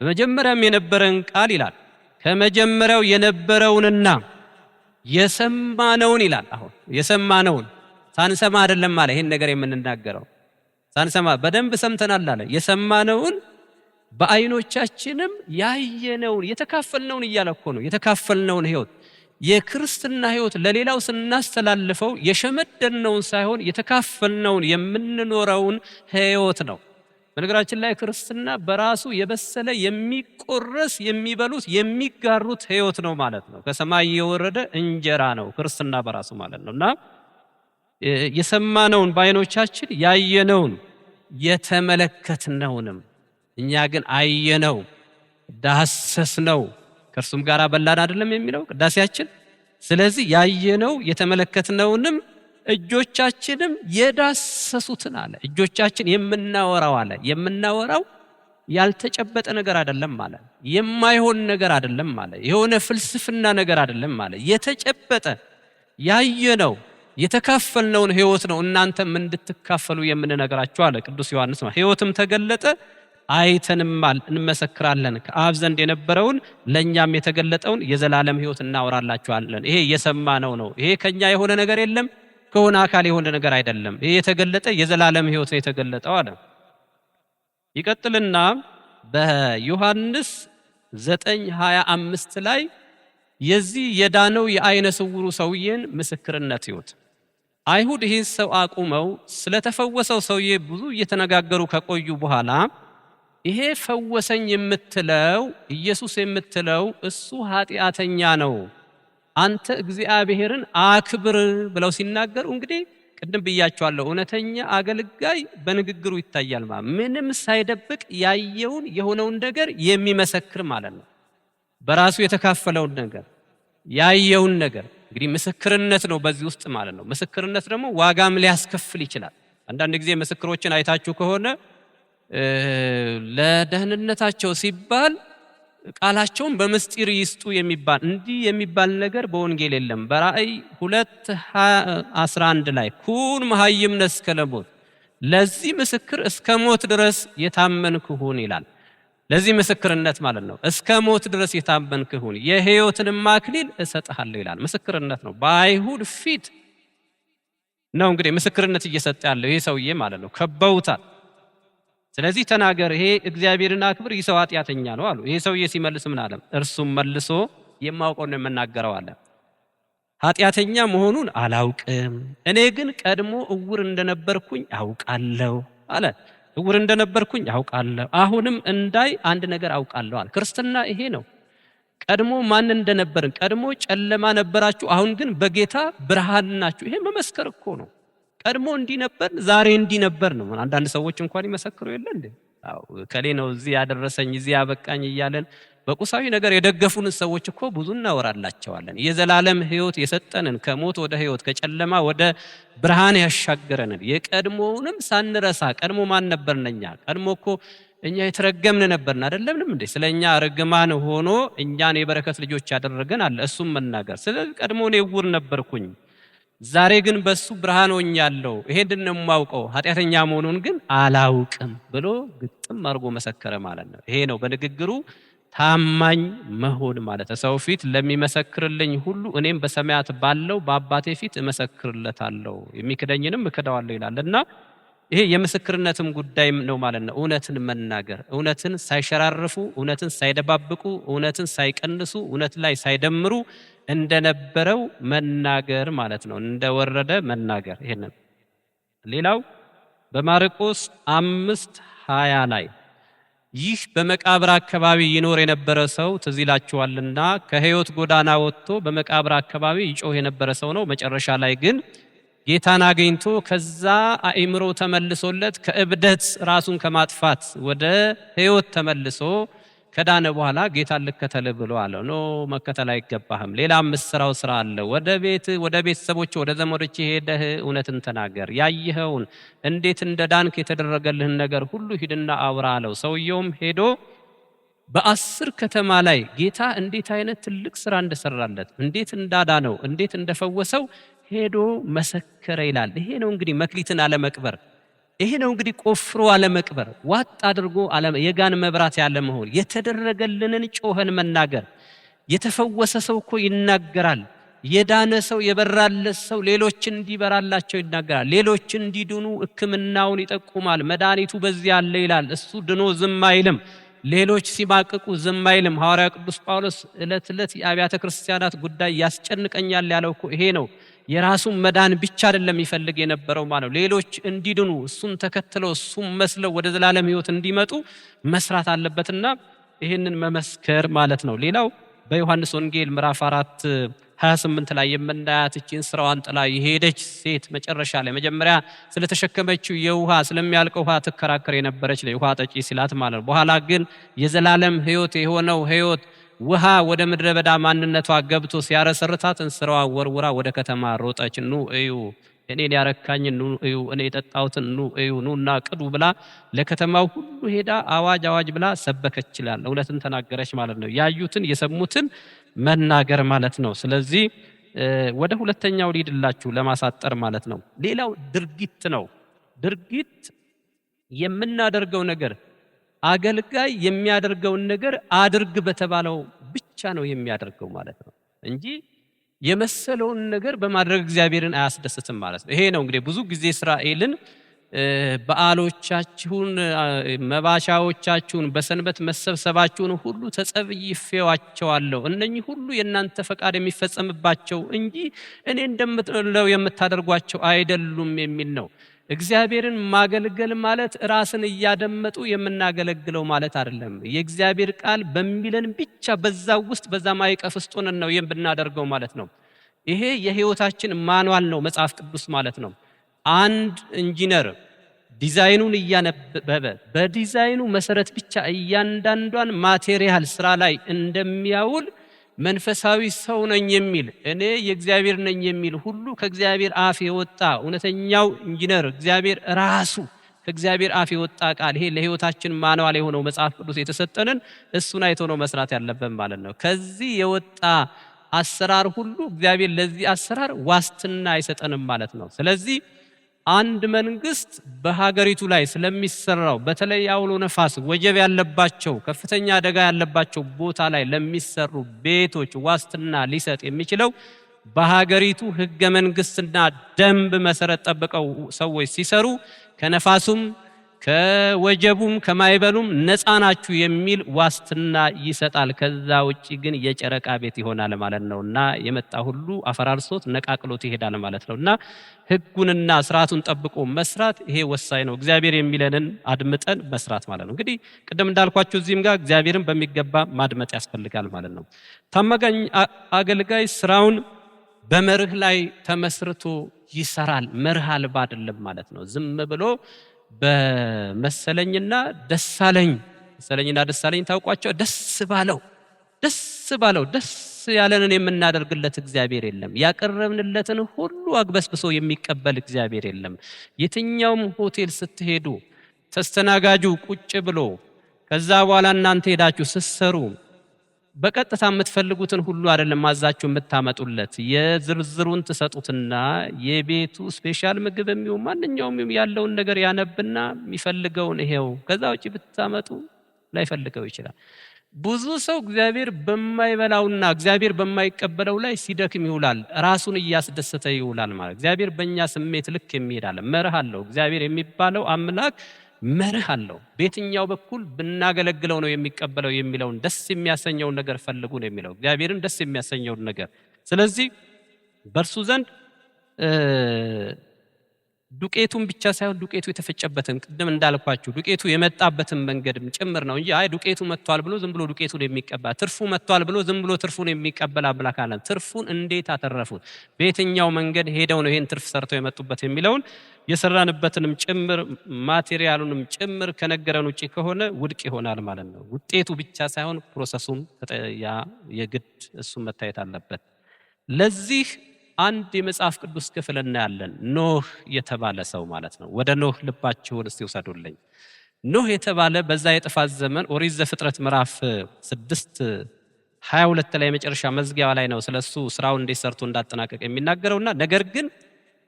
በመጀመሪያም የነበረን ቃል ይላል። ከመጀመሪያው የነበረውንና የሰማነውን ይላል። አሁን የሰማነውን ሳንሰማ አይደለም አለ። ይሄን ነገር የምንናገረው ሳንሰማ በደንብ ሰምተናል አለ። የሰማነውን በአይኖቻችንም ያየነውን የተካፈልነውን እያለ እኮ ነው። የተካፈልነውን ሕይወት የክርስትና ሕይወት ለሌላው ስናስተላልፈው የሸመደነውን ሳይሆን የተካፈልነውን የምንኖረውን ሕይወት ነው። በነገራችን ላይ ክርስትና በራሱ የበሰለ የሚቆረስ የሚበሉት የሚጋሩት ሕይወት ነው ማለት ነው። ከሰማይ የወረደ እንጀራ ነው ክርስትና በራሱ ማለት ነውና የሰማነውን በአይኖቻችን ያየነውን የተመለከትነውንም እኛ ግን አየነው ዳሰስነው ከእርሱም ጋር በላን አይደለም የሚለው ቅዳሴያችን። ስለዚህ ያየነው የተመለከትነውንም እጆቻችንም የዳሰሱትን አለ። እጆቻችን የምናወራው አለ። የምናወራው ያልተጨበጠ ነገር አይደለም ማለት፣ የማይሆን ነገር አይደለም ማለት፣ የሆነ ፍልስፍና ነገር አይደለም ማለት፣ የተጨበጠ ያየነው የተካፈልነውን ሕይወት ነው እናንተም እንድትካፈሉ የምንነግራችሁ አለ ቅዱስ ዮሐንስ። ሕይወትም ተገለጠ አይተንማል እንመሰክራለን፣ ከአብ ዘንድ የነበረውን ለኛም የተገለጠውን የዘላለም ሕይወት እናወራላችኋለን። ይሄ የሰማነው ነው። ይሄ ከኛ የሆነ ነገር የለም፣ ከሆነ አካል የሆነ ነገር አይደለም። ይሄ የተገለጠ የዘላለም ሕይወት ነው የተገለጠው አለ። ይቀጥልና በዮሐንስ 9:25 ላይ የዚህ የዳነው የአይነ ስውሩ ሰውዬን ምስክርነት ሕይወት አይሁድ ይህን ሰው አቁመው ስለተፈወሰው ሰውዬ ብዙ እየተነጋገሩ ከቆዩ በኋላ ይሄ ፈወሰኝ የምትለው ኢየሱስ የምትለው እሱ ኃጢአተኛ ነው፣ አንተ እግዚአብሔርን አክብር ብለው ሲናገሩ እንግዲህ ቅድም ብያቸዋለሁ። እውነተኛ አገልጋይ በንግግሩ ይታያል ማለት ምንም ሳይደብቅ ያየውን የሆነውን ነገር የሚመሰክር ማለት ነው። በራሱ የተካፈለውን ነገር ያየውን ነገር እንግዲህ ምስክርነት ነው በዚህ ውስጥ ማለት ነው። ምስክርነት ደግሞ ዋጋም ሊያስከፍል ይችላል። አንዳንድ ጊዜ ምስክሮችን አይታችሁ ከሆነ ለደህንነታቸው ሲባል ቃላቸውን በምስጢር ይስጡ የሚባል እንዲህ የሚባል ነገር በወንጌል የለም። በራእይ 2:11 ላይ ኩን መሐይምነ እስከ ለሞት ለዚህ ምስክር እስከ ሞት ድረስ የታመንክ ሁን ይላል። ለዚህ ምስክርነት ማለት ነው እስከ ሞት ድረስ የታመንክ ሁን የሕይወትንም አክሊል እሰጥሃለሁ ይላል። ምስክርነት ነው። በአይሁድ ፊት ነው እንግዲህ ምስክርነት እየሰጠ ያለው ይሄ ሰውዬ ማለት ነው። ከበውታል። ስለዚህ ተናገር፣ ይሄ እግዚአብሔርን አክብር፣ ይህ ሰው ኃጢአተኛ ነው አሉ። ይሄ ሰውዬ ሲመልስ ምን አለ? እርሱም መልሶ የማውቀው ነው የምናገረው አለ። ኃጢአተኛ መሆኑን አላውቅም፣ እኔ ግን ቀድሞ እውር እንደነበርኩኝ አውቃለሁ አለ። እውር እንደነበርኩኝ አውቃለሁ፣ አሁንም እንዳይ አንድ ነገር አውቃለሁ አለ። ክርስትና ይሄ ነው። ቀድሞ ማን እንደነበርን፣ ቀድሞ ጨለማ ነበራችሁ፣ አሁን ግን በጌታ ብርሃን ናችሁ። ይሄ መመስከር እኮ ነው። ቀድሞ እንዲህ ነበር፣ ዛሬ እንዲህ ነበር ነው። አንዳንድ ሰዎች እንኳን ይመሰክሩ የለ እንዴ? አው ከሌ ነው እዚህ ያደረሰኝ እዚህ ያበቃኝ እያለን በቁሳዊ ነገር የደገፉን ሰዎች እኮ ብዙ እናወራላቸዋለን። የዘላለም ሕይወት የሰጠንን ከሞት ወደ ሕይወት ከጨለማ ወደ ብርሃን ያሻገረንን የቀድሞውንም ሳንረሳ ቀድሞ ማን ነበርነኛ? ቀድሞ እኮ እኛ የተረገምን ነበርን አይደለም እንዴ? ስለኛ ርግማን ሆኖ እኛን የበረከት ልጆች ያደረገን አለ። እሱም መናገር ስለዚህ ቀድሞ እኔ ዕውር ነበርኩኝ ዛሬ ግን በሱ ብርሃን ሆኛለሁ፣ ይሄንን ነው የማውቀው፣ ኃጢአተኛ መሆኑን ግን አላውቅም ብሎ ግጥም አድርጎ መሰከረ ማለት ነው። ይሄ ነው በንግግሩ ታማኝ መሆን ማለት። ሰው ፊት ለሚመሰክርልኝ ሁሉ እኔም በሰማያት ባለው በአባቴ ፊት እመሰክርለታለሁ፣ የሚክደኝንም እክደዋለሁ ይላልና ይሄ የምስክርነትም ጉዳይ ነው ማለት ነው። እውነትን መናገር፣ እውነትን ሳይሸራርፉ፣ እውነትን ሳይደባብቁ፣ እውነትን ሳይቀንሱ፣ እውነት ላይ ሳይደምሩ እንደነበረው መናገር ማለት ነው። እንደወረደ መናገር። ይሄንን ሌላው በማርቆስ 5:20 ላይ ይህ በመቃብር አካባቢ ይኖር የነበረ ሰው ትዝ ይላችኋልና ከሕይወት ጎዳና ወጥቶ በመቃብር አካባቢ ይጮህ የነበረ ሰው ነው። መጨረሻ ላይ ግን ጌታን አግኝቶ ከዛ አእምሮ ተመልሶለት ከእብደት ራሱን ከማጥፋት ወደ ሕይወት ተመልሶ ከዳነ በኋላ ጌታን ልከተል ብሎ አለው። ኖ መከተል አይገባህም፣ ሌላ የምትሰራው ስራ አለ። ወደ ቤተሰቦች ወደ ዘመዶች ሄደህ እውነትን ተናገር፣ ያየኸውን እንዴት እንደዳንክ የተደረገልህን ነገር ሁሉ ሂድና አውራ አለው። ሰውየውም ሄዶ በ10 ከተማ ላይ ጌታ እንዴት አይነት ትልቅ ስራ እንደሰራለት፣ እንዴት እንዳዳነው፣ እንዴት እንደፈወሰው ሄዶ መሰከረ ይላል። ይሄ ነው እንግዲህ መክሊትን አለመቅበር። ይሄ ነው እንግዲህ ቆፍሮ አለመቅበር፣ ዋጥ አድርጎ የጋን መብራት ያለ መሆን፣ የተደረገልንን ጮኸን መናገር። የተፈወሰ ሰው እኮ ይናገራል። የዳነ ሰው የበራለት ሰው ሌሎች እንዲበራላቸው ይናገራል። ሌሎች እንዲድኑ ሕክምናውን ይጠቁማል። መድኃኒቱ በዚህ አለ ይላል። እሱ ድኖ ዝም አይልም። ሌሎች ሲማቅቁ ዝም አይልም። ሐዋርያው ቅዱስ ጳውሎስ ዕለት ዕለት የአብያተ ክርስቲያናት ጉዳይ ያስጨንቀኛል ያለው እኮ ይሄ ነው። የራሱን መዳን ብቻ አይደለም ይፈልግ የነበረው ማለት ነው። ሌሎች እንዲድኑ እሱን ተከትለው እሱን መስለው ወደ ዘላለም ሕይወት እንዲመጡ መስራት አለበትና ይሄንን መመስከር ማለት ነው። ሌላው በዮሐንስ ወንጌል ምዕራፍ 4:28 ላይ የምናያት እቺን ስራዋን ጥላ የሄደች ሴት መጨረሻ ላይ መጀመሪያ ስለተሸከመችው የውሃ ስለሚያልቀው ውሃ ትከራከር የነበረች ላይ ውሃ ጠጪ ሲላት ማለት ነው። በኋላ ግን የዘላለም ሕይወት የሆነው ሕይወት ውሃ ወደ ምድረ በዳ ማንነቷ ገብቶ ሲያረሰርታት እንስራዋ ወርውራ ወደ ከተማ ሮጠች። ኑ እዩ እኔን ያረካኝ፣ ኑ እዩ እኔ የጠጣሁትን፣ ኑ እዩ ኑና ቅዱ ብላ ለከተማው ሁሉ ሄዳ አዋጅ አዋጅ ብላ ሰበከች ይላል። እውነትን ተናገረች ማለት ነው። ያዩትን የሰሙትን መናገር ማለት ነው። ስለዚህ ወደ ሁለተኛው ሊድላችሁ ለማሳጠር ማለት ነው። ሌላው ድርጊት ነው። ድርጊት የምናደርገው ነገር አገልጋይ የሚያደርገውን ነገር አድርግ በተባለው ብቻ ነው የሚያደርገው ማለት ነው እንጂ የመሰለውን ነገር በማድረግ እግዚአብሔርን አያስደስትም ማለት ነው። ይሄ ነው እንግዲህ ብዙ ጊዜ እስራኤልን በዓሎቻችሁን፣ መባቻዎቻችሁን፣ በሰንበት መሰብሰባችሁን ሁሉ ተጸይፌዋቸዋለሁ፣ እነኚህ ሁሉ የእናንተ ፈቃድ የሚፈጸምባቸው እንጂ እኔ እንደምትለው የምታደርጓቸው አይደሉም የሚል ነው። እግዚአብሔርን ማገልገል ማለት ራስን እያደመጡ የምናገለግለው ማለት አይደለም። የእግዚአብሔር ቃል በሚለን ብቻ በዛ ውስጥ በዛ ማይቀፍ ውስጥ ሆነን ነው የምናደርገው ማለት ነው። ይሄ የሕይወታችን ማንዋል ነው መጽሐፍ ቅዱስ ማለት ነው። አንድ ኢንጂነር ዲዛይኑን እያነበበ በዲዛይኑ መሰረት ብቻ እያንዳንዷን ማቴሪያል ስራ ላይ እንደሚያውል መንፈሳዊ ሰው ነኝ የሚል እኔ የእግዚአብሔር ነኝ የሚል ሁሉ ከእግዚአብሔር አፍ የወጣ እውነተኛው ኢንጂነር እግዚአብሔር ራሱ ከእግዚአብሔር አፍ የወጣ ቃል ይሄ ለህይወታችን ማንዋል የሆነው መጽሐፍ ቅዱስ የተሰጠንን እሱን አይቶ ነው መስራት ያለብን ማለት ነው። ከዚህ የወጣ አሰራር ሁሉ እግዚአብሔር ለዚህ አሰራር ዋስትና አይሰጠንም ማለት ነው። ስለዚህ አንድ መንግስት በሀገሪቱ ላይ ስለሚሰራው በተለይ አውሎ ነፋስ ወጀብ ያለባቸው ከፍተኛ አደጋ ያለባቸው ቦታ ላይ ለሚሰሩ ቤቶች ዋስትና ሊሰጥ የሚችለው በሀገሪቱ ህገ መንግስትና ደንብ መሰረት ጠብቀው ሰዎች ሲሰሩ ከነፋሱም ከወጀቡም ከማይበሉም ነፃ ናችሁ የሚል ዋስትና ይሰጣል። ከዛ ውጪ ግን የጨረቃ ቤት ይሆናል ማለት ነውና የመጣ ሁሉ አፈራርሶት ነቃቅሎት ይሄዳል ማለት ነውና ህጉንና ስርዓቱን ጠብቆ መስራት ይሄ ወሳኝ ነው። እግዚአብሔር የሚለንን አድምጠን መስራት ማለት ነው። እንግዲህ ቅድም እንዳልኳችሁ እዚህም ጋር እግዚአብሔርን በሚገባ ማድመጥ ያስፈልጋል ማለት ነው። ታማኝ አገልጋይ ስራውን በመርህ ላይ ተመስርቶ ይሰራል። መርህ አልባ አይደለም ማለት ነው። ዝም ብሎ በመሰለኝና ደሳለኝ መሰለኝና ደሳለኝ ታውቋቸው ደስ ያለንን የምናደርግለት እግዚአብሔር የለም። ያቀረብንለትን ሁሉ አግበስብሶ የሚቀበል እግዚአብሔር የለም። የትኛውም ሆቴል ስትሄዱ ተስተናጋጁ ቁጭ ብሎ ከዛ በኋላ እናንተ ሄዳችሁ ስትሰሩ በቀጥታ የምትፈልጉትን ሁሉ አይደለም ማዛችሁ የምታመጡለት የዝርዝሩን ተሰጡትና የቤቱ ስፔሻል ምግብ የሚው ማንኛውም ያለውን ነገር ያነብና የሚፈልገውን ይሄው ከዛ ውጪ ብታመጡ ላይፈልገው ይችላል። ብዙ ሰው እግዚአብሔር በማይበላውና እግዚአብሔር በማይቀበለው ላይ ሲደክም ይውላል፣ ራሱን እያስደሰተ ይውላል ማለት። እግዚአብሔር በእኛ ስሜት ልክ የሚሄድ አለ፣ መርህ አለው። እግዚአብሔር የሚባለው አምላክ መርህ አለው። በየትኛው በኩል ብናገለግለው ነው የሚቀበለው የሚለውን ደስ የሚያሰኘውን ነገር ፈልጉ ነው የሚለው እግዚአብሔርን ደስ የሚያሰኘውን ነገር። ስለዚህ በእርሱ ዘንድ ዱቄቱን ብቻ ሳይሆን ዱቄቱ የተፈጨበትን ቅድም እንዳልኳችሁ ዱቄቱ የመጣበትን መንገድም ጭምር ነው እንጂ አይ ዱቄቱ መጥቷል ብሎ ዝም ብሎ ዱቄቱን የሚቀበል ትርፉ መጥቷል ብሎ ዝም ብሎ ትርፉን የሚቀበል አምላክ አለን። ትርፉን እንዴት አተረፉት፣ በየትኛው መንገድ ሄደው ነው ይሄን ትርፍ ሰርተው የመጡበት የሚለውን የሰራንበትንም ጭምር ማቴሪያሉንም ጭምር ከነገረን ውጪ ከሆነ ውድቅ ይሆናል ማለት ነው። ውጤቱ ብቻ ሳይሆን ፕሮሰሱም የግድ እሱ መታየት አለበት። ለዚህ አንድ የመጽሐፍ ቅዱስ ክፍል እናያለን። ኖህ የተባለ ሰው ማለት ነው። ወደ ኖህ ልባችሁን እስቲ ውሰዱልኝ። ኖህ የተባለ በዛ የጥፋት ዘመን ኦሪት ዘፍጥረት ምዕራፍ 6:22 ላይ የመጨረሻ መዝጊያው ላይ ነው ስለሱ ስራውን እንዴት ሰርቶ እንዳጠናቀቀ የሚናገረውና ነገር ግን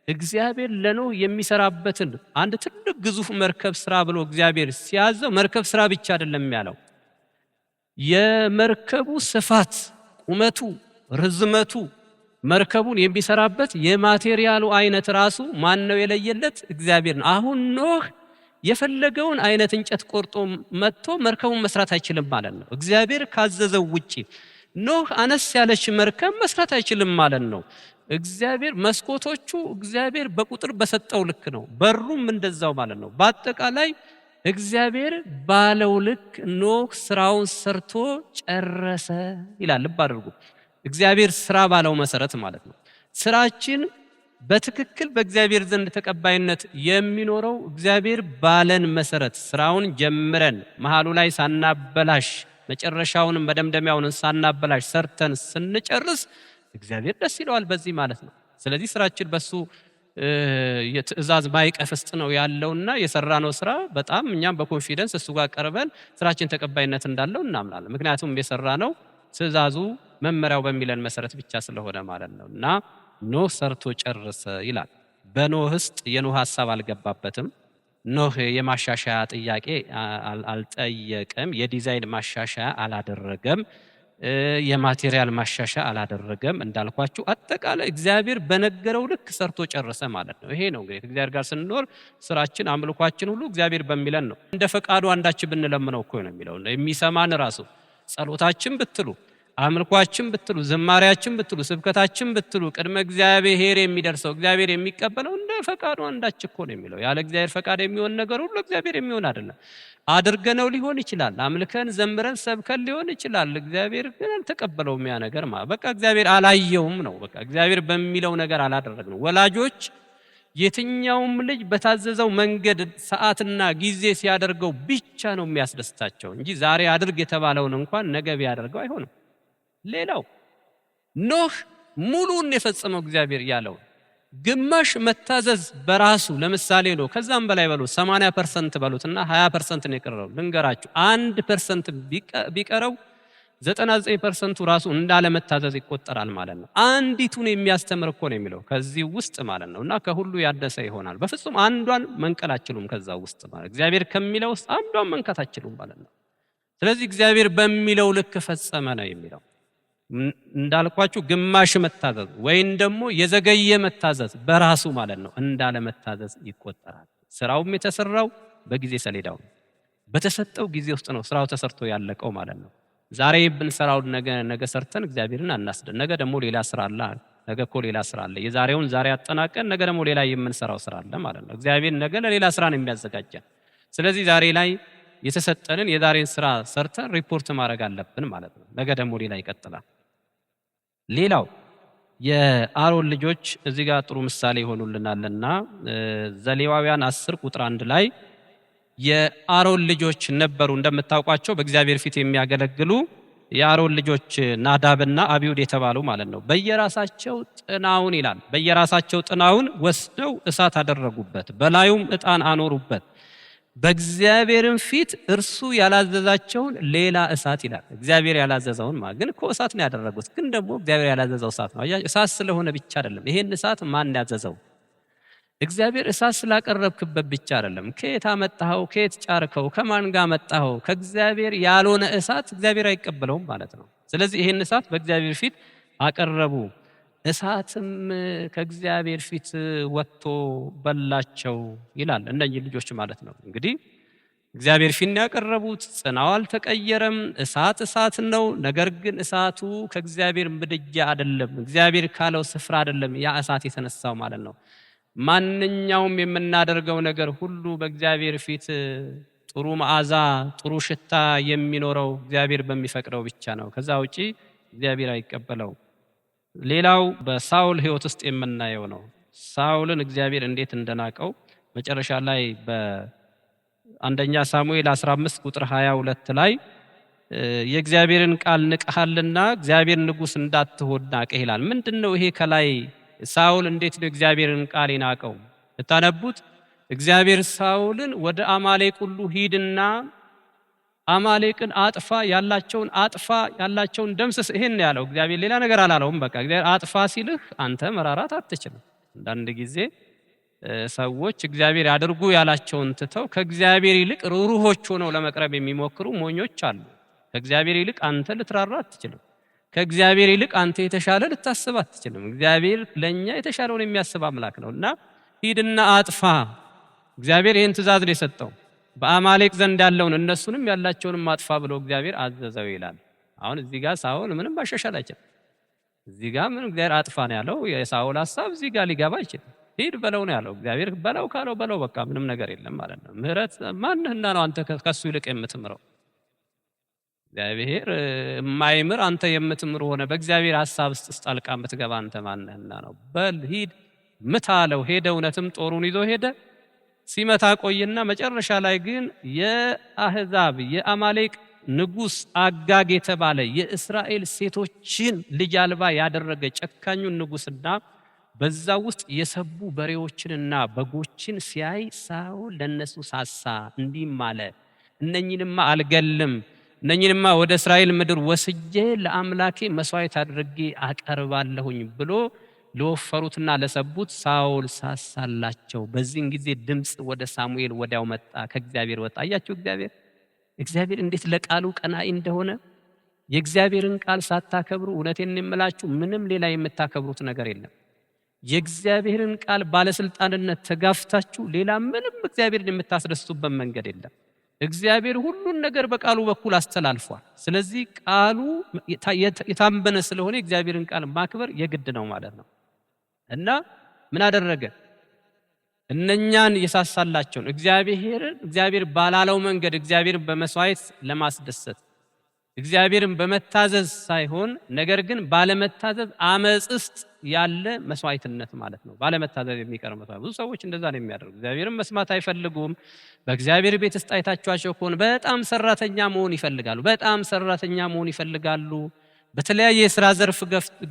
እግዚአብሔር ለኖህ የሚሰራበትን አንድ ትልቅ ግዙፍ መርከብ ስራ ብሎ እግዚአብሔር ሲያዘው መርከብ ስራ ብቻ አይደለም ያለው፣ የመርከቡ ስፋት፣ ቁመቱ፣ ርዝመቱ መርከቡን የሚሰራበት የማቴሪያሉ አይነት ራሱ ማን ነው የለየለት? እግዚአብሔር ነው። አሁን ኖህ የፈለገውን አይነት እንጨት ቆርጦ መጥቶ መርከቡን መስራት አይችልም ማለት ነው። እግዚአብሔር ካዘዘው ውጪ ኖህ አነስ ያለች መርከብ መስራት አይችልም ማለት ነው። እግዚአብሔር መስኮቶቹ እግዚአብሔር በቁጥር በሰጠው ልክ ነው፣ በሩም እንደዛው ማለት ነው። በአጠቃላይ እግዚአብሔር ባለው ልክ ኖህ ስራውን ሰርቶ ጨረሰ ይላል። ልብ አድርጉ። እግዚአብሔር ስራ ባለው መሰረት ማለት ነው። ስራችን በትክክል በእግዚአብሔር ዘንድ ተቀባይነት የሚኖረው እግዚአብሔር ባለን መሰረት ስራውን ጀምረን መሃሉ ላይ ሳናበላሽ መጨረሻውንም መደምደሚያውን ሳናበላሽ ሰርተን ስንጨርስ እግዚአብሔር ደስ ይለዋል በዚህ ማለት ነው። ስለዚህ ስራችን በሱ የትእዛዝ ማይቀፍስጥ ነው ያለውና የሰራነው ስራ በጣም እኛም በኮንፊደንስ እሱ ጋር ቀርበን ስራችን ተቀባይነት እንዳለው እናምናለን። ምክንያቱም የሰራነው ትእዛዙ መመሪያው በሚለን መሰረት ብቻ ስለሆነ ማለት ነው። እና ኖህ ሰርቶ ጨረሰ ይላል። በኖህ ውስጥ የኖህ ሐሳብ አልገባበትም። ኖህ የማሻሻያ ጥያቄ አልጠየቀም። የዲዛይን ማሻሻያ አላደረገም። የማቴሪያል ማሻሻያ አላደረገም። እንዳልኳችሁ አጠቃላይ እግዚአብሔር በነገረው ልክ ሰርቶ ጨረሰ ማለት ነው። ይሄ ነው እንግዲህ ከእግዚአብሔር ጋር ስንኖር ስራችን፣ አምልኳችን ሁሉ እግዚአብሔር በሚለን ነው። እንደ ፈቃዱ አንዳችን ብንለምነው እኮ ነው የሚለው የሚሰማን ራሱ ጸሎታችን ብትሉ፣ አምልኳችን ብትሉ፣ ዝማሪያችን ብትሉ፣ ስብከታችን ብትሉ ቅድመ እግዚአብሔር የሚደርሰው እግዚአብሔር የሚቀበለው እንደ ፈቃዱ አንዳች እኮ ነው የሚለው። ያለ እግዚአብሔር ፈቃድ የሚሆን ነገር ሁሉ እግዚአብሔር የሚሆን አይደለም። አድርገነው ሊሆን ይችላል፣ አምልከን ዘምረን ሰብከን ሊሆን ይችላል። እግዚአብሔር ግን አልተቀበለውም። ያ ነገር በቃ እግዚአብሔር አላየውም ነው። በቃ እግዚአብሔር በሚለው ነገር አላደረግነው። ወላጆች የትኛውም ልጅ በታዘዘው መንገድ ሰዓትና ጊዜ ሲያደርገው ብቻ ነው የሚያስደስታቸው እንጂ ዛሬ አድርግ የተባለውን እንኳን ነገ ቢያደርገው አይሆንም። ሌላው ኖህ ሙሉን የፈጸመው እግዚአብሔር ያለው ግማሽ መታዘዝ በራሱ ለምሳሌ ነው። ከዛም በላይ በሉት 80% በሉትና 20% ነው የቀረው። ልንገራችሁ 1% ቢቀረው 99% ራሱ እንዳለ መታዘዝ ይቆጠራል ማለት ነው። አንዲቱን የሚያስተምር እኮ ነው የሚለው ከዚህ ውስጥ ማለት ነውና ከሁሉ ያደሰ ይሆናል። በፍጹም አንዷን መንቀል አትችሉም ከዛ ውስጥ ማለት እግዚአብሔር ከሚለው ውስጥ አንዷን መንካት አትችሉም ማለት ነው። ስለዚህ እግዚአብሔር በሚለው ልክ ፈጸመ ነው የሚለው። እንዳልኳችሁ ግማሽ መታዘዝ ወይም ደግሞ የዘገየ መታዘዝ በራሱ ማለት ነው እንዳለ መታዘዝ ይቆጠራል። ስራውም የተሰራው በጊዜ ሰሌዳው በተሰጠው ጊዜ ውስጥ ነው ስራው ተሰርቶ ያለቀው ማለት ነው። ዛሬ ብንሰራው ነገ ሰርተን እግዚአብሔርን አናስደን። ነገ ደግሞ ሌላ ስራ አለ። ነገ እኮ ሌላ ስራ አለ። የዛሬውን ዛሬ አጠናቀን ነገ ደግሞ ሌላ የምንሰራው ስራ አለ ማለት ነው። እግዚአብሔር ነገ ለሌላ ስራ ነው የሚያዘጋጀን። ስለዚህ ዛሬ ላይ የተሰጠንን የዛሬን ስራ ሰርተን ሪፖርት ማድረግ አለብን ማለት ነው። ነገ ደግሞ ሌላ ይቀጥላል። ሌላው የአሮን ልጆች እዚህ ጋር ጥሩ ምሳሌ ይሆኑልናልና ዘሌዋውያን 10 ቁጥር 1 ላይ የአሮን ልጆች ነበሩ እንደምታውቋቸው በእግዚአብሔር ፊት የሚያገለግሉ የአሮን ልጆች ናዳብና አብዩድ የተባሉ ማለት ነው። በየራሳቸው ጥናውን ይላል በየራሳቸው ጥናውን ወስደው እሳት አደረጉበት፣ በላዩም ዕጣን አኖሩበት፣ በእግዚአብሔርም ፊት እርሱ ያላዘዛቸውን ሌላ እሳት ይላል። እግዚአብሔር ያላዘዘውን ግን እኮ እሳት ነው ያደረጉት፣ ግን ደግሞ እግዚአብሔር ያላዘዘው እሳት ነው። እሳት ስለሆነ ብቻ አይደለም። ይሄን እሳት ማን ያዘዘው? እግዚአብሔር እሳት ስላቀረብክበት ብቻ አይደለም። ከየት አመጣኸው? ከየት ጫርከው? ከማን ጋር መጣኸው? ከእግዚአብሔር ያልሆነ እሳት እግዚአብሔር አይቀበለውም ማለት ነው። ስለዚህ ይሄን እሳት በእግዚአብሔር ፊት አቀረቡ። እሳትም ከእግዚአብሔር ፊት ወጥቶ በላቸው ይላል። እነኚህ ልጆች ማለት ነው። እንግዲህ እግዚአብሔር ፊት ያቀረቡት ጽናው አልተቀየረም። እሳት ነው። ነገር ግን እሳቱ ከእግዚአብሔር ምድጃ አይደለም፣ እግዚአብሔር ካለው ስፍራ አይደለም ያ እሳት የተነሳው ማለት ነው። ማንኛውም የምናደርገው ነገር ሁሉ በእግዚአብሔር ፊት ጥሩ መዓዛ ጥሩ ሽታ የሚኖረው እግዚአብሔር በሚፈቅደው ብቻ ነው። ከዛ ውጪ እግዚአብሔር አይቀበለው። ሌላው በሳውል ሕይወት ውስጥ የምናየው ነው። ሳውልን እግዚአብሔር እንዴት እንደናቀው መጨረሻ ላይ በአንደኛ ሳሙኤል 15 ቁጥር 22 ላይ የእግዚአብሔርን ቃል ንቀሃልና እግዚአብሔር ንጉሥ እንዳትሆን ናቀህ ይላል። ምንድነው ይሄ? ከላይ ሳውል እንዴት ነው እግዚአብሔርን ቃል ይናቀው? ተታነቡት። እግዚአብሔር ሳውልን ወደ አማሌቅ ሁሉ ሂድና አማሌቅን አጥፋ፣ ያላቸውን ደምስስ፣ ይሄን ያለው እግዚአብሔር ሌላ ነገር አላለውም። በቃ እግዚአብሔር አጥፋ ሲልህ አንተ መራራት አትችልም። አንዳንድ ጊዜ ሰዎች እግዚአብሔር ያድርጉ ያላቸውን ትተው ከእግዚአብሔር ይልቅ ሩህሩሆች ሆነው ለመቅረብ የሚሞክሩ ሞኞች አሉ። ከእግዚአብሔር ይልቅ አንተ ልትራራ አትችልም። ከእግዚአብሔር ይልቅ አንተ የተሻለ ልታስብ አትችልም። እግዚአብሔር ለኛ የተሻለውን የሚያስብ አምላክ ነውና ሂድና አጥፋ። እግዚአብሔር ይህን ትእዛዝ ነው የሰጠው። በአማሌቅ ዘንድ ያለውን እነሱንም ያላቸውንም አጥፋ ብሎ እግዚአብሔር አዘዘው ይላል። አሁን እዚህ ጋር ሳውል ምንም ማሻሻል አይችልም። እዚህ ጋር ምንም እግዚአብሔር አጥፋ ነው ያለው። የሳውል ሐሳብ እዚህ ጋር ሊገባ አይችልም። ሂድ በለው ነው ያለው እግዚአብሔር። በለው ካለው በለው፣ በቃ ምንም ነገር የለም ማለት ነው። ምህረት ማንህና ነው አንተ ከሱ ይልቅ የምትምረው? እግዚአብሔር የማይምር አንተ የምትምር ሆነ በእግዚአብሔር ሐሳብ ውስጥ ጣልቃ የምትገባ አንተ ማንህና ነው? በል ሂድ ምታለው። ሄደ። እውነትም ጦሩን ይዞ ሄደ። ሲመታ ቆይና መጨረሻ ላይ ግን የአህዛብ የአማሌቅ ንጉሥ አጋግ የተባለ የእስራኤል ሴቶችን ልጅ አልባ ያደረገ ጨካኙን ንጉሥና በዛ ውስጥ የሰቡ በሬዎችንና በጎችን ሲያይ ሳውል ለነሱ ሳሳ፣ እንዲህም አለ እነኝንማ አልገልም፣ እነኝንማ ወደ እስራኤል ምድር ወስጄ ለአምላኬ መስዋዕት አድርጌ አቀርባለሁኝ ብሎ ለወፈሩትና ለሰቡት ሳውል ሳሳላቸው። በዚህን ጊዜ ድምፅ ወደ ሳሙኤል ወዲያው መጣ፣ ከእግዚአብሔር ወጣ። አያችሁ እግዚአብሔር እንዴት ለቃሉ ቀናኢ እንደሆነ። የእግዚአብሔርን ቃል ሳታከብሩ እውነቴን የምላችሁ ምንም ሌላ የምታከብሩት ነገር የለም። የእግዚአብሔርን ቃል ባለስልጣንነት ተጋፍታችሁ ሌላ ምንም እግዚአብሔርን የምታስደስቱበት መንገድ የለም። እግዚአብሔር ሁሉን ነገር በቃሉ በኩል አስተላልፏል። ስለዚህ ቃሉ የታመነ ስለሆነ የእግዚአብሔርን ቃል ማክበር የግድ ነው ማለት ነው። እና ምን አደረገ? እነኛን የሳሳላቸውን እግዚአብሔር ባላለው መንገድ እግዚአብሔርን በመስዋዕት ለማስደሰት እግዚአብሔርን በመታዘዝ ሳይሆን ነገር ግን ባለመታዘዝ አመጽ ውስጥ ያለ መስዋዕትነት ማለት ነው። ባለመታዘዝ የሚቀር መስዋዕት። ብዙ ሰዎች እንደዛ ነው የሚያደርጉ። እግዚአብሔርን መስማት አይፈልጉም። በእግዚአብሔር ቤት ውስጥ አይታችኋቸው ከሆነ በጣም ሰራተኛ መሆን ይፈልጋሉ። በጣም ሰራተኛ መሆን ይፈልጋሉ። በተለያየ የሥራ ዘርፍ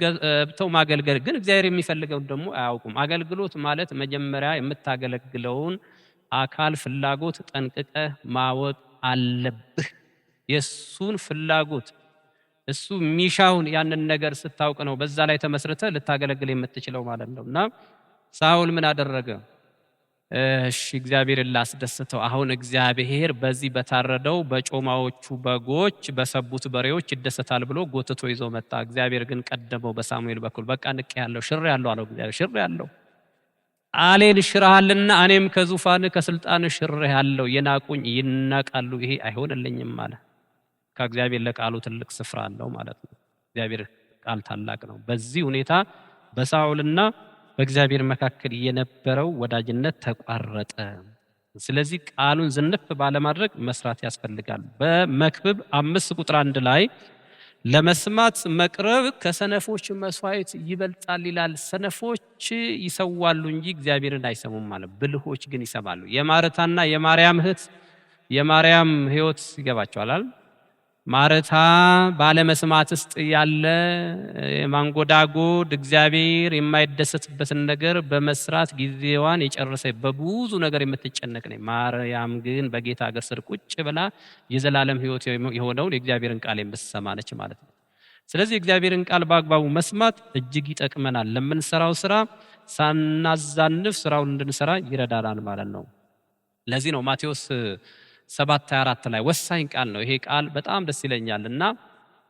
ገብተው ማገልገል፣ ግን እግዚአብሔር የሚፈልገው ደግሞ አያውቁም። አገልግሎት ማለት መጀመሪያ የምታገለግለውን አካል ፍላጎት ጠንቅቀህ ማወቅ አለብህ። የሱን ፍላጎት እሱ የሚሻውን ያንን ነገር ስታውቅ ነው በዛ ላይ ተመስርተህ ልታገለግል የምትችለው ማለት ነው። እና ሳኦል ምን አደረገ? እሺ እግዚአብሔርን ላስደስተው። አሁን እግዚአብሔር በዚህ በታረደው በጮማዎቹ በጎች በሰቡት በሬዎች ይደሰታል ብሎ ጎትቶ ይዞ መጣ። እግዚአብሔር ግን ቀደመው በሳሙኤል በኩል። በቃ ንቄ ያለው ሽር ያለው አለው እግዚአብሔር። ሽር ያለው ቃሌን ሽረሃልና እኔም ከዙፋን ከስልጣን ሽር ያለው የናቁኝ ይናቃሉ፣ ይሄ አይሆንልኝም አለ። ከእግዚአብሔር ለቃሉ ትልቅ ስፍራ አለው ማለት ነው። እግዚአብሔር ቃል ታላቅ ነው። በዚህ ሁኔታ በሳኦልና በእግዚአብሔር መካከል የነበረው ወዳጅነት ተቋረጠ። ስለዚህ ቃሉን ዝንፍ ባለማድረግ መስራት ያስፈልጋል። በመክብብ 5:1 ላይ ለመስማት መቅረብ ከሰነፎች መስዋዕት ይበልጣል ይላል። ሰነፎች ይሰዋሉ እንጂ እግዚአብሔርን አይሰሙም ማለት፣ ብልሆች ግን ይሰማሉ። የማርታና የማርያም እህት የማርያም ሕይወት ይገባቸዋል። ማርታ ባለመስማት ውስጥ ያለ ማንጎዳጎድ እግዚአብሔር የማይደሰትበትን ነገር በመስራት ጊዜዋን የጨረሰ በብዙ ነገር የምትጨነቅ ነኝ። ማርያም ግን በጌታ እግር ስር ቁጭ ብላ የዘላለም ሕይወት የሆነውን የእግዚአብሔርን ቃል የምትሰማ ነች ማለት ነው። ስለዚህ የእግዚአብሔርን ቃል በአግባቡ መስማት እጅግ ይጠቅመናል። ለምንሰራው ስራ ሳናዛንፍ ስራውን እንድንሰራ ይረዳናል ማለት ነው። ለዚህ ነው ማቴዎስ 7:24 ላይ ወሳኝ ቃል ነው። ይሄ ቃል በጣም ደስ ይለኛል እና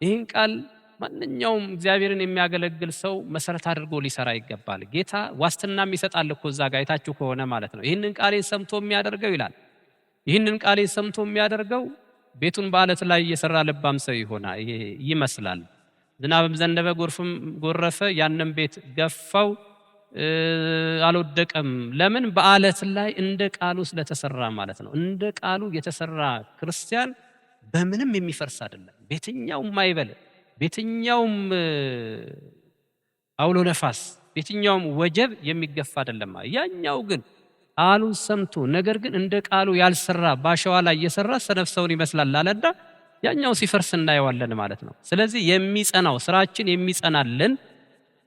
ይህን ቃል ማንኛውም እግዚአብሔርን የሚያገለግል ሰው መሰረት አድርጎ ሊሰራ ይገባል። ጌታ ዋስትናም ይሰጣል እኮ እዛ ጋር አይታችሁ ከሆነ ማለት ነው። ይህንን ቃሌን ሰምቶ የሚያደርገው ይላል። ይህንን ቃሌን ሰምቶ የሚያደርገው ቤቱን በዓለት ላይ እየሰራ ልባም ሰው ይመስላል። ዝናብም ዘነበ፣ ጎርፍም ጎረፈ፣ ያንን ቤት ገፋው፣ አልወደቀም። ለምን? በዓለት ላይ እንደ ቃሉ ስለተሰራ ማለት ነው። እንደ ቃሉ የተሰራ ክርስቲያን በምንም የሚፈርስ አይደለም። በየትኛውም ማዕበል፣ በየትኛውም አውሎ ነፋስ፣ በየትኛውም ወጀብ የሚገፋ አይደለም። ያኛው ግን ቃሉን ሰምቶ ነገር ግን እንደ ቃሉ ያልሰራ ባሸዋ ላይ የሰራ ሰነፍ ሰውን ይመስላል አለና ያኛው ሲፈርስ እናየዋለን ማለት ነው። ስለዚህ የሚጸናው ስራችን የሚጸናልን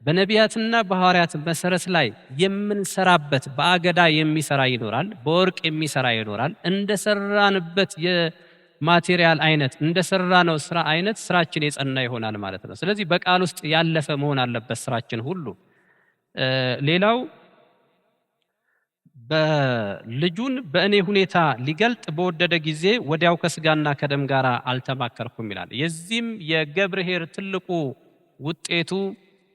በነቢያትና በሐዋርያት መሰረት ላይ የምንሰራበት፣ በአገዳ የሚሰራ ይኖራል፣ በወርቅ የሚሰራ ይኖራል። እንደሰራንበት የማቴሪያል አይነት እንደሰራነው ስራ አይነት ስራችን የጸና ይሆናል ማለት ነው። ስለዚህ በቃል ውስጥ ያለፈ መሆን አለበት ስራችን ሁሉ። ሌላው በልጁን በእኔ ሁኔታ ሊገልጥ በወደደ ጊዜ ወዲያው ከስጋና ከደም ጋር አልተማከርኩም ይላል። የዚህም የገብርኄር ትልቁ ውጤቱ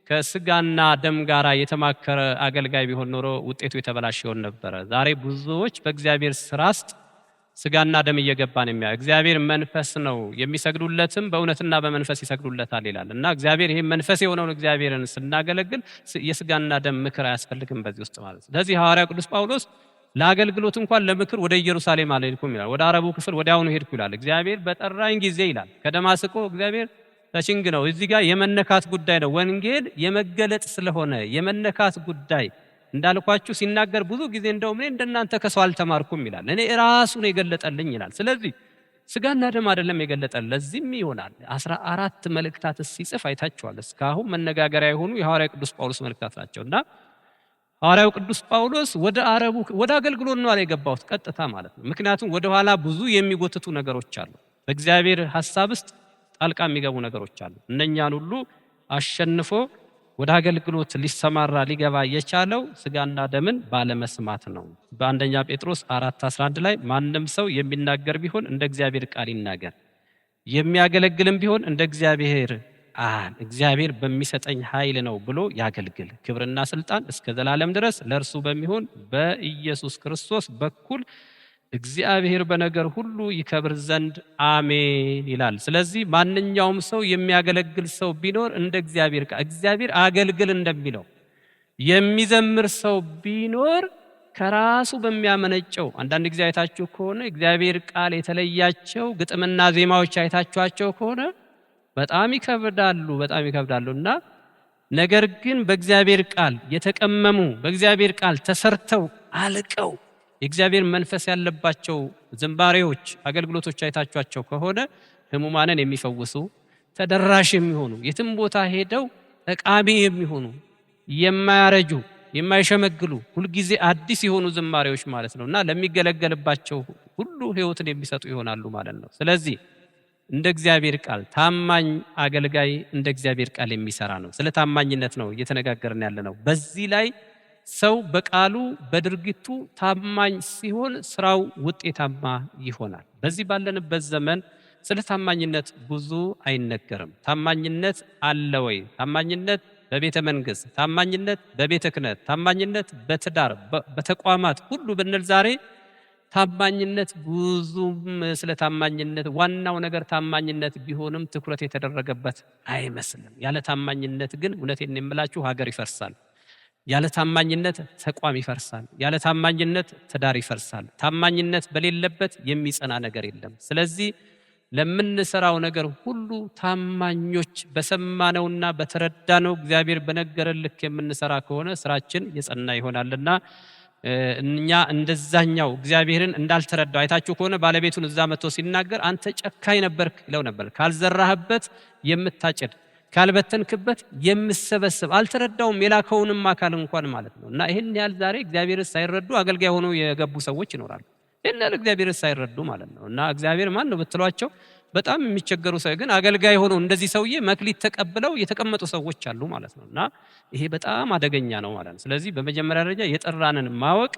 ከስጋና ደም ጋር የተማከረ አገልጋይ ቢሆን ኖሮ ውጤቱ የተበላሸ ይሆን ነበረ። ዛሬ ብዙዎች በእግዚአብሔር ስራ ውስጥ ስጋና ደም እየገባን እግዚአብሔር መንፈስ ነው የሚሰግዱለትም በእውነትና በመንፈስ ይሰግዱለታል ይላል እና እግዚአብሔር ይሄ መንፈስ የሆነውን እግዚአብሔርን ስናገለግል የስጋና ደም ምክር አያስፈልግም በዚህ ውስጥ ማለት ነው። ስለዚህ ሐዋርያው ቅዱስ ጳውሎስ ለአገልግሎት እንኳን ለምክር ወደ ኢየሩሳሌም አልሄድኩም ይላል። ወደ አረቡ ክፍል ወዲያውኑ ሄድኩ ይላል። እግዚአብሔር በጠራኝ ጊዜ ይላል ከደማስቆ እግዚአብሔር ተችንግ ነው። እዚህ ጋር የመነካት ጉዳይ ነው። ወንጌል የመገለጥ ስለሆነ የመነካት ጉዳይ እንዳልኳችሁ ሲናገር ብዙ ጊዜ እንደውም እኔ እንደናንተ ከሰው አልተማርኩም ይላል። እኔ ራሱን የገለጠልኝ ይላል። ስለዚህ ስጋና ደም አይደለም የገለጠልን። ለዚህም ይሆናል 14 መልእክታት ሲጽፍ አይታችኋል። እስካሁን መነጋገሪያ የሆኑ የሐዋርያው ቅዱስ ጳውሎስ መልእክታት ናቸውና ሐዋርያው ቅዱስ ጳውሎስ ወደ አገልግሎት ነው የገባው ቀጥታ ማለት ነው። ምክንያቱም ወደ ኋላ ብዙ የሚጎትቱ ነገሮች አሉ። በእግዚአብሔር ሐሳብ ውስጥ ጣልቃ የሚገቡ ነገሮች አሉ። እነኛን ሁሉ አሸንፎ ወደ አገልግሎት ሊሰማራ ሊገባ የቻለው ስጋና ደምን ባለመስማት ነው። በአንደኛ ጴጥሮስ 4:11 ላይ ማንም ሰው የሚናገር ቢሆን እንደ እግዚአብሔር ቃል ይናገር፣ የሚያገለግልም ቢሆን እንደ እግዚአብሔር በሚሰጠኝ ኃይል ነው ብሎ ያገልግል። ክብርና ስልጣን እስከ ዘላለም ድረስ ለእርሱ በሚሆን በኢየሱስ ክርስቶስ በኩል እግዚአብሔር በነገር ሁሉ ይከብር ዘንድ አሜን ይላል። ስለዚህ ማንኛውም ሰው የሚያገለግል ሰው ቢኖር እንደ እግዚአብሔር አገልግል እንደሚለው የሚዘምር ሰው ቢኖር ከራሱ በሚያመነጨው አንዳንድ ጊዜ አይታችሁ ከሆነ እግዚአብሔር ቃል የተለያቸው ግጥምና ዜማዎች አይታችኋቸው ከሆነ በጣም ይከብዳሉ እና ነገር ግን በእግዚአብሔር ቃል የተቀመሙ በእግዚአብሔር ቃል ተሰርተው አልቀው የእግዚአብሔር መንፈስ ያለባቸው ዝማሬዎች አገልግሎቶች አይታችኋቸው ከሆነ ህሙማንን የሚፈውሱ ተደራሽ የሚሆኑ የትም ቦታ ሄደው ጠቃሚ የሚሆኑ የማያረጁ የማይሸመግሉ ሁልጊዜ አዲስ የሆኑ ዝማሬዎች ማለት ነውና ለሚገለገልባቸው ሁሉ ህይወትን የሚሰጡ ይሆናሉ ማለት ነው። ስለዚህ እንደ እግዚአብሔር ቃል ታማኝ አገልጋይ እንደ እግዚአብሔር ቃል የሚሰራ ነው። ስለ ታማኝነት ነው እየተነጋገርን ያለነው። በዚህ ላይ ሰው በቃሉ በድርጊቱ ታማኝ ሲሆን ስራው ውጤታማ ይሆናል። በዚህ ባለንበት ዘመን ስለ ታማኝነት ብዙ አይነገርም። ታማኝነት አለ ወይ? ታማኝነት በቤተ መንግስት፣ ታማኝነት በቤተ ክህነት፣ ታማኝነት በትዳር በተቋማት ሁሉ ብንል ዛሬ ታማኝነት ብዙም ስለ ታማኝነት ዋናው ነገር ታማኝነት ቢሆንም ትኩረት የተደረገበት አይመስልም። ያለ ታማኝነት ግን እውነቴን የምላችሁ ሀገር ይፈርሳል። ያለ ታማኝነት ተቋም ይፈርሳል። ያለ ታማኝነት ትዳር ይፈርሳል። ታማኝነት በሌለበት የሚጸና ነገር የለም። ስለዚህ ለምንሰራው ነገር ሁሉ ታማኞች በሰማነውና በተረዳነው እግዚአብሔር በነገረን ልክ የምንሰራ ከሆነ ስራችን የጸና ይሆናልና እኛ እንደዛኛው እግዚአብሔርን እንዳልተረዳው አይታችሁ ከሆነ ባለቤቱን እዛ መጥቶ ሲናገር አንተ ጨካኝ ነበርክ ይለው ነበር። ካልዘራህበት የምታጭድ ካልበተንክበት የምሰበስብ አልተረዳውም የላከውንም አካል እንኳን ማለት ነው። እና ይሄን ያህል ዛሬ እግዚአብሔርን ሳይረዱ አገልጋይ ሆነው የገቡ ሰዎች ይኖራሉ። ይሄን ያህል እግዚአብሔርን ሳይረዱ ማለት ነው። እና እግዚአብሔር ማን ነው ብትሏቸው በጣም የሚቸገሩ ሰው ግን አገልጋይ ሆነው እንደዚህ ሰውዬ መክሊት ተቀብለው የተቀመጡ ሰዎች አሉ ማለት ነው። እና ይሄ በጣም አደገኛ ነው ማለት ነው። ስለዚህ በመጀመሪያ ደረጃ የጠራንን ማወቅ፣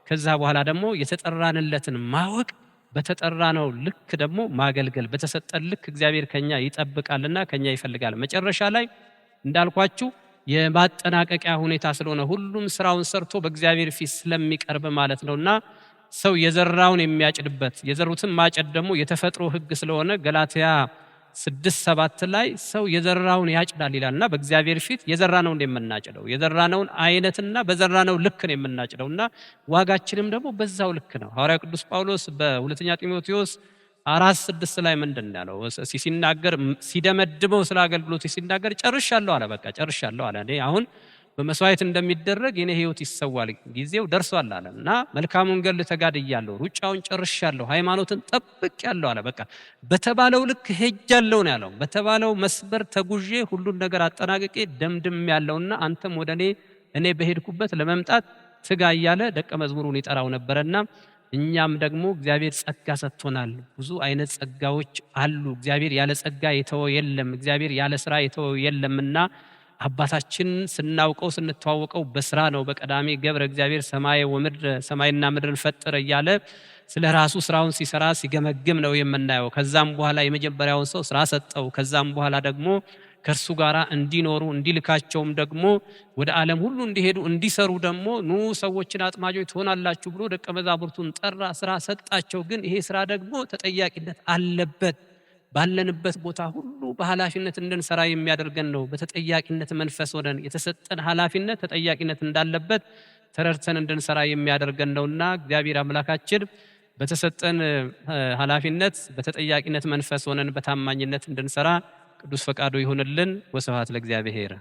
ከዛ በኋላ ደግሞ የተጠራንለትን ማወቅ፣ በተጠራነው ልክ ደግሞ ማገልገል። በተሰጠን ልክ እግዚአብሔር ከኛ ይጠብቃልና ከኛ ይፈልጋል። መጨረሻ ላይ እንዳልኳችሁ የማጠናቀቂያ ሁኔታ ስለሆነ ሁሉም ስራውን ሰርቶ በእግዚአብሔር ፊት ስለሚቀርብ ማለት ነውና ሰው የዘራውን የሚያጭድበት የዘሩትን ማጨድ ደግሞ የተፈጥሮ ሕግ ስለሆነ ገላትያ 6:7 ላይ ሰው የዘራውን ያጭዳል ይላልና በእግዚአብሔር ፊት የዘራነውን የምናጭደው የዘራነውን አይነትና በዘራነው ልክ ነው የምናጭደውና ዋጋችንም ደግሞ በዛው ልክ ነው። ሐዋርያው ቅዱስ ጳውሎስ በሁለተኛ ጢሞቴዎስ 4:6 ላይ ምንድን ያለው ሲናገር ሲደመድመው ስለ አገልግሎት ሲናገር ጨርሻለሁ አለ። በቃ ጨርሻለሁ አለ። እኔ አሁን በመስዋዕት እንደሚደረግ የኔ ህይወት ይሰዋል፣ ጊዜው ደርሷል አለ እና መልካሙን ገድል ተጋድያለሁ፣ ሩጫውን ጨርሻለሁ፣ ሃይማኖትን ጠብቄያለሁ አለ። በቃ በተባለው ልክ ሄጃለሁ ነው ያለው። በተባለው መስመር ተጉዤ ሁሉን ነገር አጠናቅቄ ደምድም ያለውና አንተም ወደ እኔ በሄድኩበት ለመምጣት ትጋ እያለ ደቀ መዝሙሩን ይጠራው ነበረና እኛም ደግሞ እግዚአብሔር ጸጋ ሰጥቶናል። ብዙ አይነት ጸጋዎች አሉ። እግዚአብሔር ያለ ጸጋ የተወው የለም። እግዚአብሔር ያለ ስራ የተወው የለምና አባታችን ስናውቀው ስንተዋወቀው በስራ ነው። በቀዳሚ ገብረ እግዚአብሔር ሰማይና ምድርን ፈጠረ እያለ ስለ ራሱ ስራውን ሲሰራ ሲገመግም ነው የምናየው። ከዛም በኋላ የመጀመሪያውን ሰው ስራ ሰጠው። ከዛም በኋላ ደግሞ ከእርሱ ጋር እንዲኖሩ እንዲልካቸውም ደግሞ ወደ ዓለም ሁሉ እንዲሄዱ እንዲሰሩ ደግሞ ኑ ሰዎችን አጥማጆች ትሆናላችሁ ብሎ ደቀ መዛሙርቱን ጠራ፣ ስራ ሰጣቸው። ግን ይሄ ስራ ደግሞ ተጠያቂነት አለበት። ባለንበት ቦታ ሁሉ በኃላፊነት እንድንሰራ የሚያደርገን ነው። በተጠያቂነት መንፈስ ሆነን የተሰጠን ኃላፊነት ተጠያቂነት እንዳለበት ተረድተን እንድንሰራ የሚያደርገን ነውና እግዚአብሔር አምላካችን በተሰጠን ኃላፊነት በተጠያቂነት መንፈስ ሆነን በታማኝነት እንድንሰራ ቅዱስ ፈቃዱ ይሁንልን። ወስብሐት ለእግዚአብሔር።